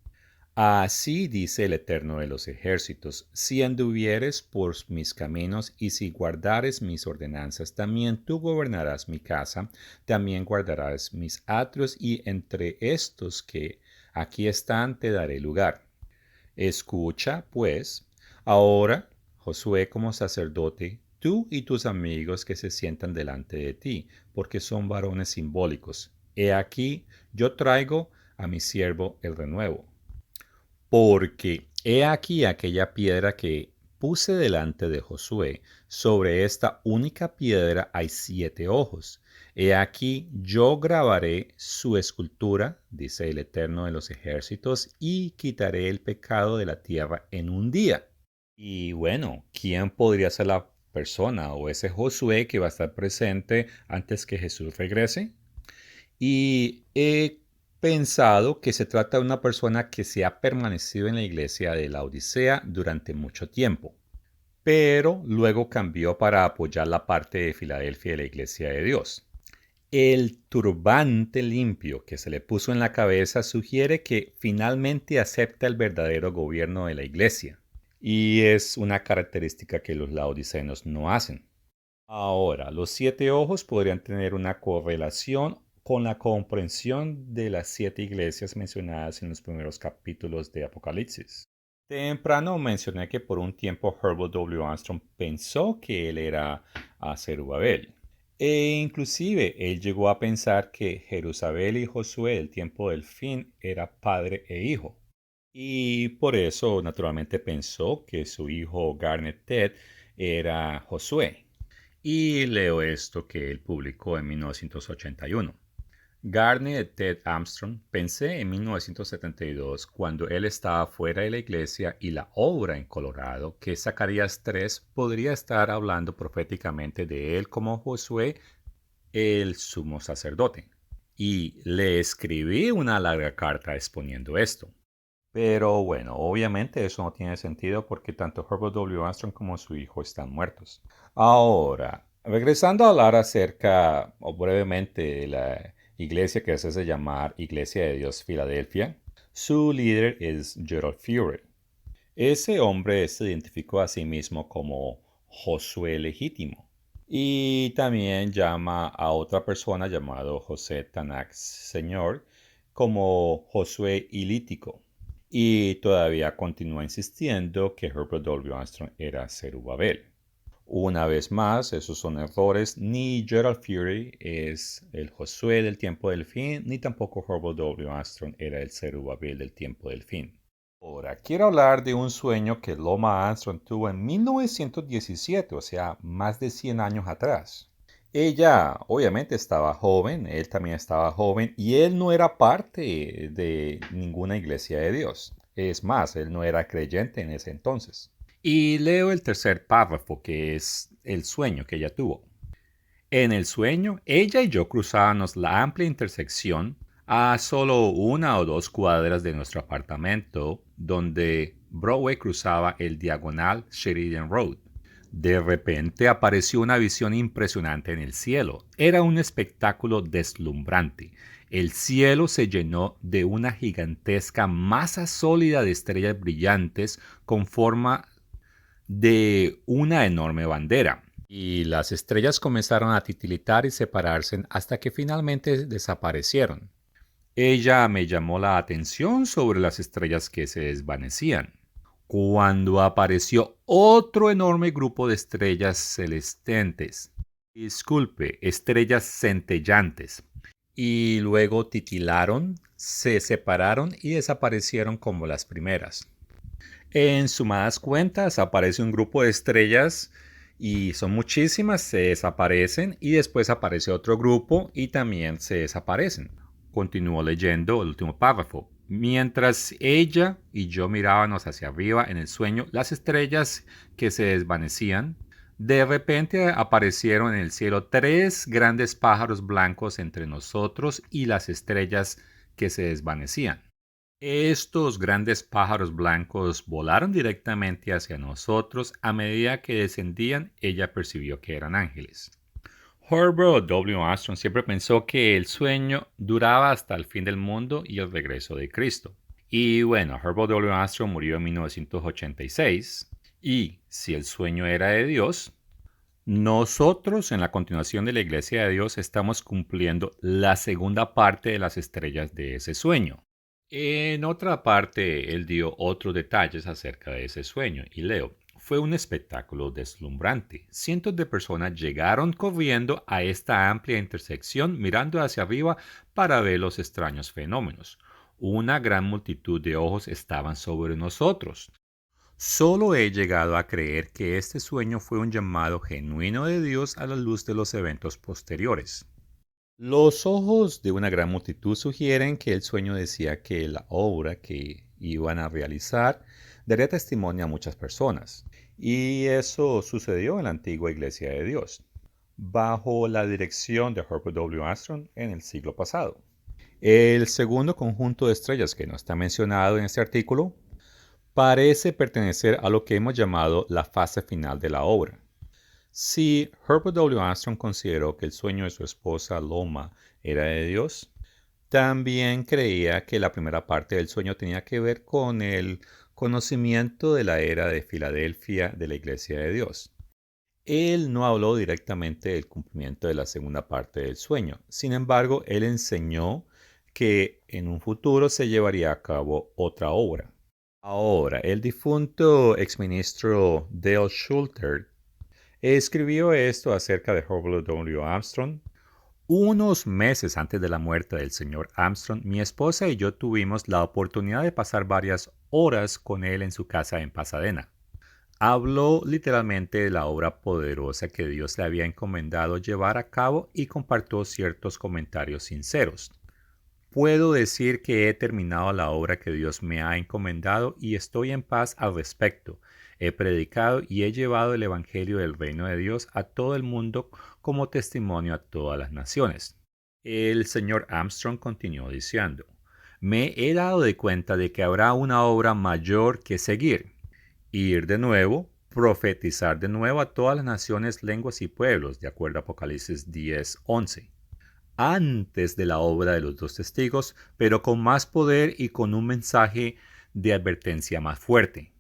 Así dice el Eterno de los ejércitos: si anduvieres por mis caminos y si guardares mis ordenanzas, también tú gobernarás mi casa, también guardarás mis atrios, y entre estos que aquí están te daré lugar. Escucha, pues, ahora, Josué como sacerdote, tú y tus amigos que se sientan delante de ti, porque son varones simbólicos. He aquí, yo traigo a mi siervo el renuevo. Porque he aquí aquella piedra que puse delante de Josué, sobre esta única piedra hay 7 ojos. He aquí yo grabaré su escultura, dice el Eterno de los ejércitos, y quitaré el pecado de la tierra en un día. Y bueno, ¿quién podría ser la persona o ese Josué que va a estar presente antes que Jesús regrese? Y he pensado que se trata de una persona que se ha permanecido en la iglesia de la Odisea durante mucho tiempo, pero luego cambió para apoyar la parte de Filadelfia de la iglesia de Dios. El turbante limpio que se le puso en la cabeza sugiere que finalmente acepta el verdadero gobierno de la iglesia, y es una característica que los laodicenos no hacen. Ahora, los 7 ojos podrían tener una correlación con la comprensión de las 7 iglesias mencionadas en los primeros capítulos de Apocalipsis. Temprano mencioné que por un tiempo Herbert W. Armstrong pensó que él era a Zerubabel. E inclusive él llegó a pensar que Jerusalén y Josué, el tiempo del fin, era padre e hijo. Y por eso naturalmente pensó que su hijo Garnet Ted era Josué. Y leo esto que él publicó en 1981. Garney de Ted Armstrong, pensé en 1972, cuando él estaba fuera de la iglesia y la obra en Colorado, que Zacarías 3 podría estar hablando proféticamente de él como Josué, el sumo sacerdote. Y le escribí una larga carta exponiendo esto. Pero bueno, obviamente eso no tiene sentido porque tanto Herbert W. Armstrong como su hijo están muertos. Ahora, regresando a hablar acerca, o brevemente, de la iglesia que se hace llamar Iglesia de Dios Filadelfia, su líder es Gerald Furey. Ese hombre se identificó a sí mismo como Josué legítimo y también llama a otra persona llamado José Tanakh Señor como Josué ilítico. Y todavía continúa insistiendo que Herbert W. Armstrong era Zerubabel. Una vez más, esos son errores. Ni Gerald Furey es el Josué del tiempo del fin, ni tampoco Herbert W. Armstrong era el Zerubabel del tiempo del fin. Ahora, quiero hablar de un sueño que Loma Armstrong tuvo en 1917, o sea, más de 100 años atrás. Ella obviamente estaba joven, él también estaba joven, y él no era parte de ninguna iglesia de Dios. Es más, él no era creyente en ese entonces. Y leo el tercer párrafo, que es el sueño que ella tuvo. En el sueño, ella y yo cruzábamos la amplia intersección a solo 1 o 2 cuadras de nuestro apartamento, donde Broadway cruzaba el diagonal Sheridan Road. De repente apareció una visión impresionante en el cielo. Era un espectáculo deslumbrante. El cielo se llenó de una gigantesca masa sólida de estrellas brillantes con forma de una enorme bandera. Y las estrellas comenzaron a titilitar y separarse hasta que finalmente desaparecieron. Ella me llamó la atención sobre las estrellas que se desvanecían, cuando apareció otro enorme grupo de estrellas celestentes. Disculpe, estrellas centellantes. Y luego titilaron, se separaron y desaparecieron como las primeras. En sumadas cuentas aparece un grupo de estrellas y son muchísimas, se desaparecen y después aparece otro grupo y también se desaparecen. Continúo leyendo el último párrafo. Mientras ella y yo mirábamos hacia arriba en el sueño, las estrellas que se desvanecían, de repente aparecieron en el cielo 3 grandes pájaros blancos entre nosotros y las estrellas que se desvanecían. Estos grandes pájaros blancos volaron directamente hacia nosotros. A medida que descendían, ella percibió que eran ángeles. Herbert W. Armstrong siempre pensó que el sueño duraba hasta el fin del mundo y el regreso de Cristo. Y bueno, Herbert W. Armstrong murió en 1986. Y si el sueño era de Dios, nosotros en la continuación de la Iglesia de Dios estamos cumpliendo la segunda parte de las estrellas de ese sueño. En otra parte, él dio otros detalles acerca de ese sueño y leo. Fue un espectáculo deslumbrante. Cientos de personas llegaron corriendo a esta amplia intersección mirando hacia arriba para ver los extraños fenómenos. Una gran multitud de ojos estaban sobre nosotros. Solo he llegado a creer que este sueño fue un llamado genuino de Dios a la luz de los eventos posteriores. Los ojos de una gran multitud sugieren que el sueño decía que la obra que iban a realizar daría testimonio a muchas personas. Y eso sucedió en la antigua Iglesia de Dios, bajo la dirección de Herbert W. Armstrong en el siglo pasado. El segundo conjunto de estrellas que no está mencionado en este artículo parece pertenecer a lo que hemos llamado la fase final de la obra. Si Herbert W. Armstrong consideró que el sueño de su esposa Loma era de Dios, también creía que la primera parte del sueño tenía que ver con el conocimiento de la era de Filadelfia de la Iglesia de Dios. Él no habló directamente del cumplimiento de la segunda parte del sueño. Sin embargo, él enseñó que en un futuro se llevaría a cabo otra obra. Ahora, el difunto exministro Dale Schulter escribió esto acerca de Herbert W. Armstrong. Unos meses antes de la muerte del señor Armstrong, mi esposa y yo tuvimos la oportunidad de pasar varias horas con él en su casa en Pasadena. Habló literalmente de la obra poderosa que Dios le había encomendado llevar a cabo y compartió ciertos comentarios sinceros. Puedo decir que he terminado la obra que Dios me ha encomendado y estoy en paz al respecto. He predicado y he llevado el Evangelio del Reino de Dios a todo el mundo como testimonio a todas las naciones. El señor Armstrong continuó diciendo, me he dado de cuenta de que habrá una obra mayor que seguir. Ir de nuevo, profetizar de nuevo a todas las naciones, lenguas y pueblos, de acuerdo a Apocalipsis 10:11. Antes de la obra de los dos testigos, pero con más poder y con un mensaje de advertencia más fuerte.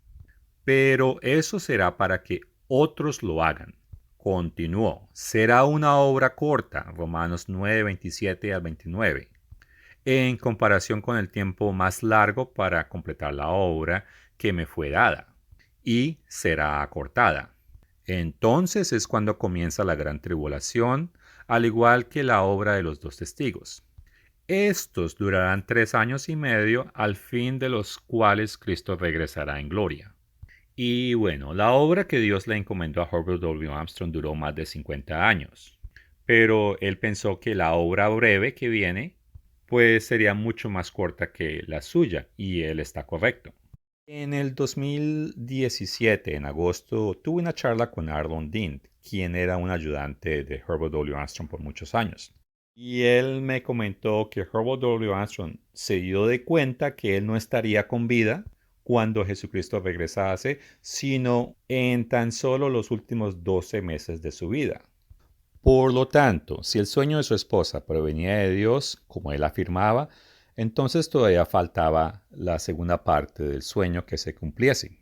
Pero eso será para que otros lo hagan. Continuó, será una obra corta, Romanos 9:27-29, en comparación con el tiempo más largo para completar la obra que me fue dada, y será acortada. Entonces es cuando comienza la gran tribulación, al igual que la obra de los dos testigos. Estos durarán 3 años y medio, al fin de los cuales Cristo regresará en gloria. Y bueno, la obra que Dios le encomendó a Herbert W. Armstrong duró más de 50 años. Pero él pensó que la obra breve que viene, pues sería mucho más corta que la suya, y él está correcto. En el 2017, en agosto, tuve una charla con Arlon Dean, quien era un ayudante de Herbert W. Armstrong por muchos años. Y él me comentó que Herbert W. Armstrong se dio de cuenta que él no estaría con vida cuando Jesucristo regresase, sino en tan solo los últimos 12 meses de su vida. Por lo tanto, si el sueño de su esposa provenía de Dios, como él afirmaba, entonces todavía faltaba la segunda parte del sueño que se cumpliese.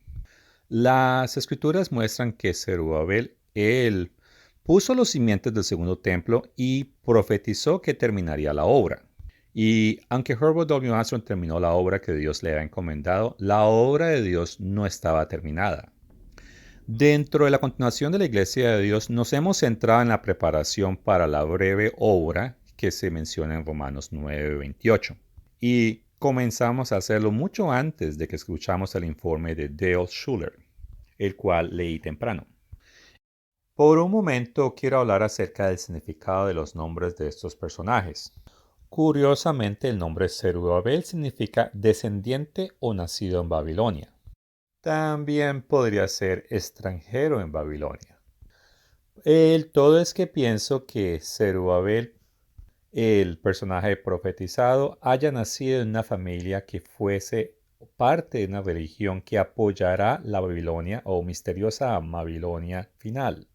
Las escrituras muestran que Zerubabel, él puso los cimientos del segundo templo y profetizó que terminaría la obra. Y aunque Herbert W. Armstrong terminó la obra que Dios le había encomendado, la obra de Dios no estaba terminada. Dentro de la continuación de la Iglesia de Dios nos hemos centrado en la preparación para la breve obra que se menciona en Romanos 9:28. Y comenzamos a hacerlo mucho antes de que escuchamos el informe de Dale Schuller, el cual leí temprano. Por un momento quiero hablar acerca del significado de los nombres de estos personajes. Curiosamente, el nombre Zerubabel significa descendiente o nacido en Babilonia. También podría ser extranjero en Babilonia. El todo es que pienso que Zerubabel, el personaje profetizado, haya nacido en una familia que fuese parte de una religión que apoyará la Babilonia o misteriosa Babilonia final,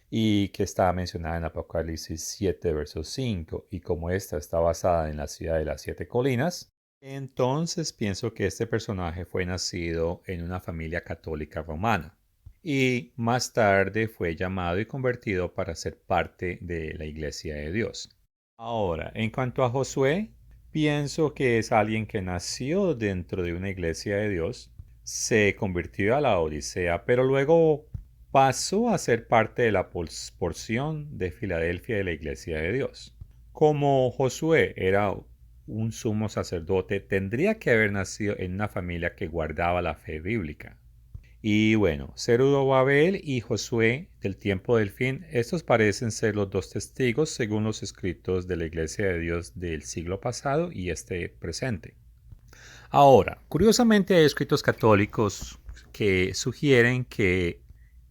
y que está mencionada en Apocalipsis 7, verso 5, y como esta está basada en la ciudad de las 7 colinas, entonces pienso que este personaje fue nacido en una familia católica romana y más tarde fue llamado y convertido para ser parte de la Iglesia de Dios. Ahora, en cuanto a Josué, pienso que es alguien que nació dentro de una iglesia de Dios, se convirtió a la Odisea, pero luego pasó a ser parte de la porción de Filadelfia de la iglesia de Dios. Como Josué era un sumo sacerdote, tendría que haber nacido en una familia que guardaba la fe bíblica. Y bueno, Zerubabel y Josué del tiempo del fin, estos parecen ser los dos testigos según los escritos de la Iglesia de Dios del siglo pasado y este presente. Ahora, curiosamente hay escritos católicos que sugieren que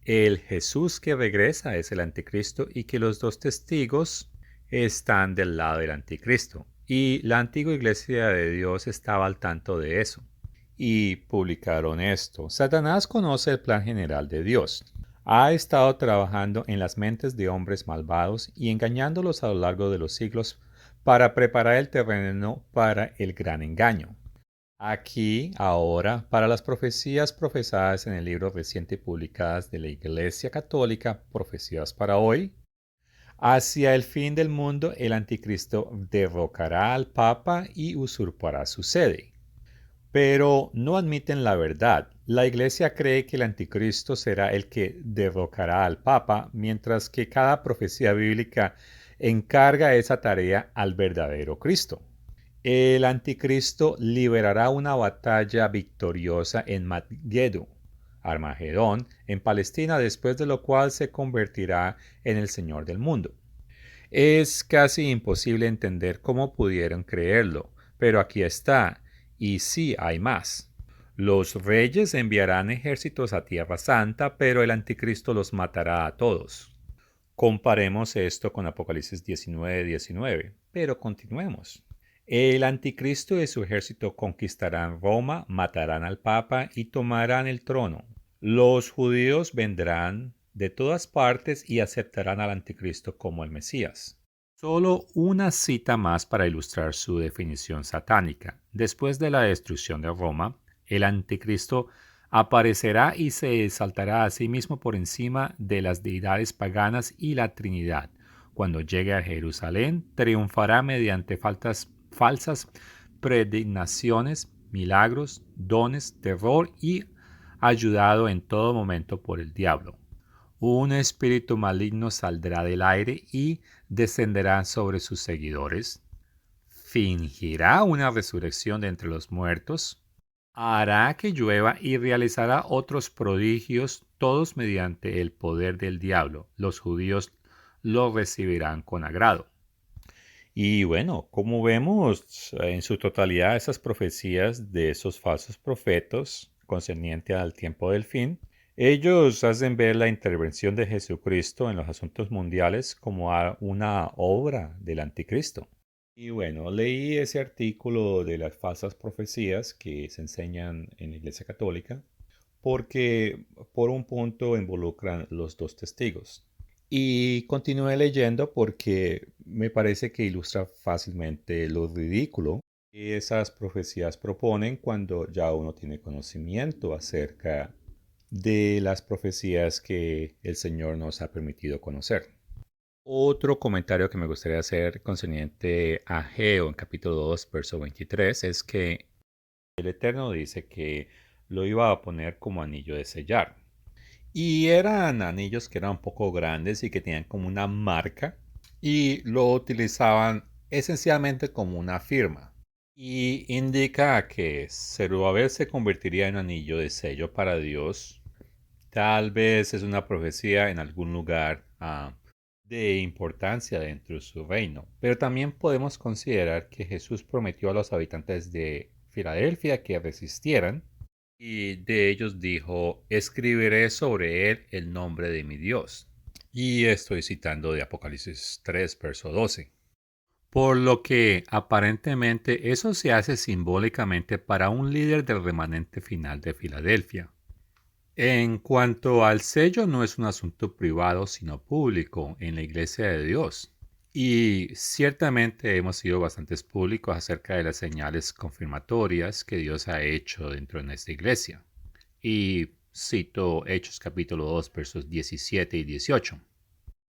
el Jesús que regresa es el anticristo y que los dos testigos están del lado del anticristo. Y la antigua iglesia de Dios estaba al tanto de eso. Y publicaron esto. Satanás conoce el plan general de Dios. Ha estado trabajando en las mentes de hombres malvados y engañándolos a lo largo de los siglos para preparar el terreno para el gran engaño. Aquí, ahora, para las profecías profesadas en el libro reciente publicadas de la Iglesia Católica, Profecías para hoy, hacia el fin del mundo el anticristo derrocará al Papa y usurpará su sede. Pero no admiten la verdad. La Iglesia cree que el anticristo será el que derrocará al Papa, mientras que cada profecía bíblica encarga esa tarea al verdadero Cristo. El anticristo liberará una batalla victoriosa en Magdedú, Armagedón, en Palestina, después de lo cual se convertirá en el Señor del mundo. Es casi imposible entender cómo pudieron creerlo, pero aquí está, y sí hay más. Los reyes enviarán ejércitos a Tierra Santa, pero el anticristo los matará a todos. Comparemos esto con Apocalipsis 19:19, pero continuemos. El anticristo y su ejército conquistarán Roma, matarán al Papa y tomarán el trono. Los judíos vendrán de todas partes y aceptarán al anticristo como el Mesías. Solo una cita más para ilustrar su definición satánica. Después de la destrucción de Roma, el anticristo aparecerá y se exaltará a sí mismo por encima de las deidades paganas y la Trinidad. Cuando llegue a Jerusalén, triunfará mediante falsas predicciones, milagros, dones, terror y ayudado en todo momento por el diablo. Un espíritu maligno saldrá del aire y descenderá sobre sus seguidores. Fingirá una resurrección de entre los muertos. Hará que llueva y realizará otros prodigios, todos mediante el poder del diablo. Los judíos lo recibirán con agrado. Y bueno, como vemos en su totalidad esas profecías de esos falsos profetas concerniente al tiempo del fin, ellos hacen ver la intervención de Jesucristo en los asuntos mundiales como una obra del anticristo. Y bueno, leí ese artículo de las falsas profecías que se enseñan en la Iglesia Católica porque por un punto involucran los dos testigos. Y continué leyendo porque me parece que ilustra fácilmente lo ridículo que esas profecías proponen cuando ya uno tiene conocimiento acerca de las profecías que el Señor nos ha permitido conocer. Otro comentario que me gustaría hacer concerniente a Ageo en capítulo 2, verso 23, es que el Eterno dice que lo iba a poner como anillo de sellar. Y eran anillos que eran un poco grandes y que tenían como una marca y lo utilizaban esencialmente como una firma. Y indica que Zerubabel se convertiría en un anillo de sello para Dios. Tal vez es una profecía en algún lugar de importancia dentro de su reino. Pero también podemos considerar que Jesús prometió a los habitantes de Filadelfia que resistieran. Y de ellos dijo, escribiré sobre él el nombre de mi Dios. Y estoy citando de Apocalipsis 3, verso 12. Por lo que aparentemente eso se hace simbólicamente para un líder del remanente final de Filadelfia. En cuanto al sello, no es un asunto privado sino público en la Iglesia de Dios. Y ciertamente hemos sido bastante públicos acerca de las señales confirmatorias que Dios ha hecho dentro de nuestra iglesia. Y cito Hechos capítulo 2 versos 17 y 18.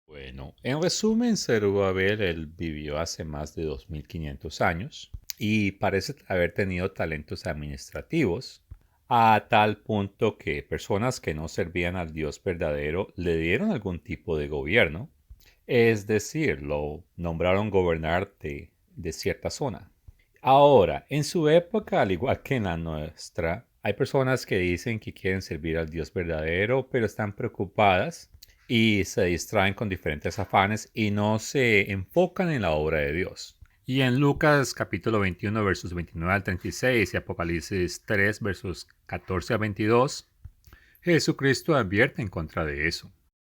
Bueno, en resumen, Zerubabel él vivió hace más de 2500 años y parece haber tenido talentos administrativos a tal punto que personas que no servían al Dios verdadero le dieron algún tipo de gobierno, es decir, lo nombraron gobernar de cierta zona. Ahora, en su época, al igual que en la nuestra, hay personas que dicen que quieren servir al Dios verdadero, pero están preocupadas y se distraen con diferentes afanes y no se enfocan en la obra de Dios. Y en Lucas capítulo 21 versos 29 al 36 y Apocalipsis 3 versos 14 a 22, Jesucristo advierte en contra de eso.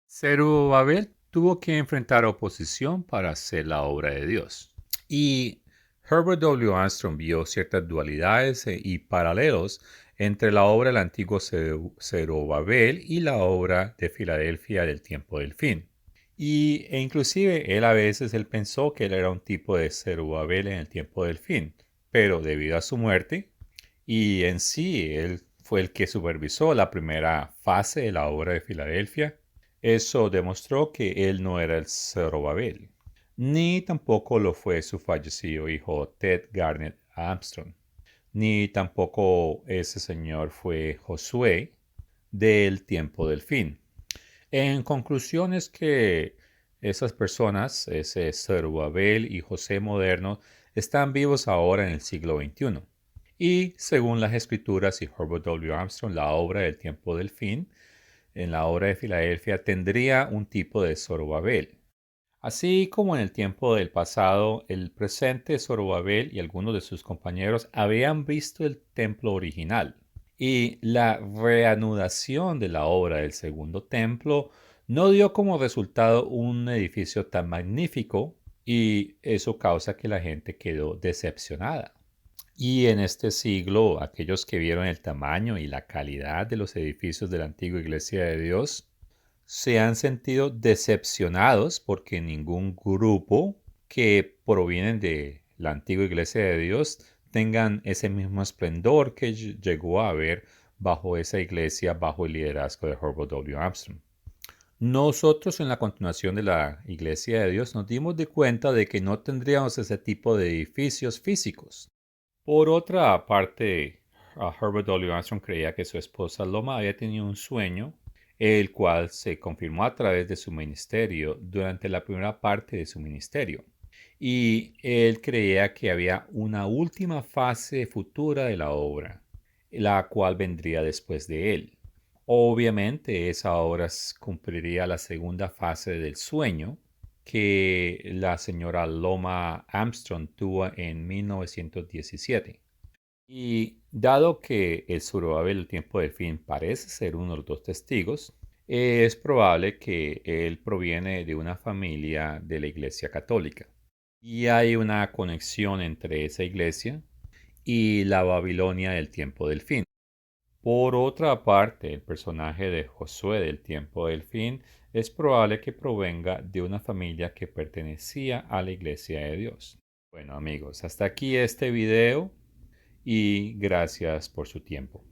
Zerubabel tuvo que enfrentar oposición para hacer la obra de Dios. Y Herbert W. Armstrong vio ciertas dualidades y paralelos entre la obra del antiguo Zerubabel y la obra de Filadelfia del tiempo del fin. E inclusive él a veces pensó que él era un tipo de Zerubabel en el tiempo del fin, pero debido a su muerte, y en sí él fue el que supervisó la primera fase de la obra de Filadelfia, eso demostró que él no era el Zorobabel, ni tampoco lo fue su fallecido hijo Ted Garnet Armstrong, ni tampoco ese señor fue Josué del tiempo del fin. En conclusión es que esas personas, ese Zorobabel y José moderno, están vivos ahora en el siglo XXI. Y según las escrituras y Herbert W. Armstrong, la obra del tiempo del fin, en la obra de Filadelfia, tendría un tipo de Zorobabel. Así como en el tiempo del pasado, el presente Zorobabel y algunos de sus compañeros habían visto el templo original. Y la reanudación de la obra del segundo templo no dio como resultado un edificio tan magnífico y eso causa que la gente quedó decepcionada. Y en este siglo, aquellos que vieron el tamaño y la calidad de los edificios de la antigua iglesia de Dios se han sentido decepcionados porque ningún grupo que provienen de la antigua iglesia de Dios tengan ese mismo esplendor que llegó a haber bajo esa iglesia, bajo el liderazgo de Herbert W. Armstrong. Nosotros en la continuación de la iglesia de Dios nos dimos de cuenta de que no tendríamos ese tipo de edificios físicos. Por otra parte, Herbert W. Armstrong creía que su esposa Loma había tenido un sueño, el cual se confirmó a través de su ministerio durante la primera parte de su ministerio. Y él creía que había una última fase futura de la obra, la cual vendría después de él. Obviamente esa obra cumpliría la segunda fase del sueño que la señora Loma Armstrong tuvo en 1917. Y dado que el Zorobabel, el tiempo del fin, parece ser uno de los dos testigos, es probable que él proviene de una familia de la Iglesia Católica. Y hay una conexión entre esa iglesia y la Babilonia del tiempo del fin. Por otra parte, el personaje de Josué del tiempo del fin es probable que provenga de una familia que pertenecía a la Iglesia de Dios. Bueno amigos, hasta aquí este video y gracias por su tiempo.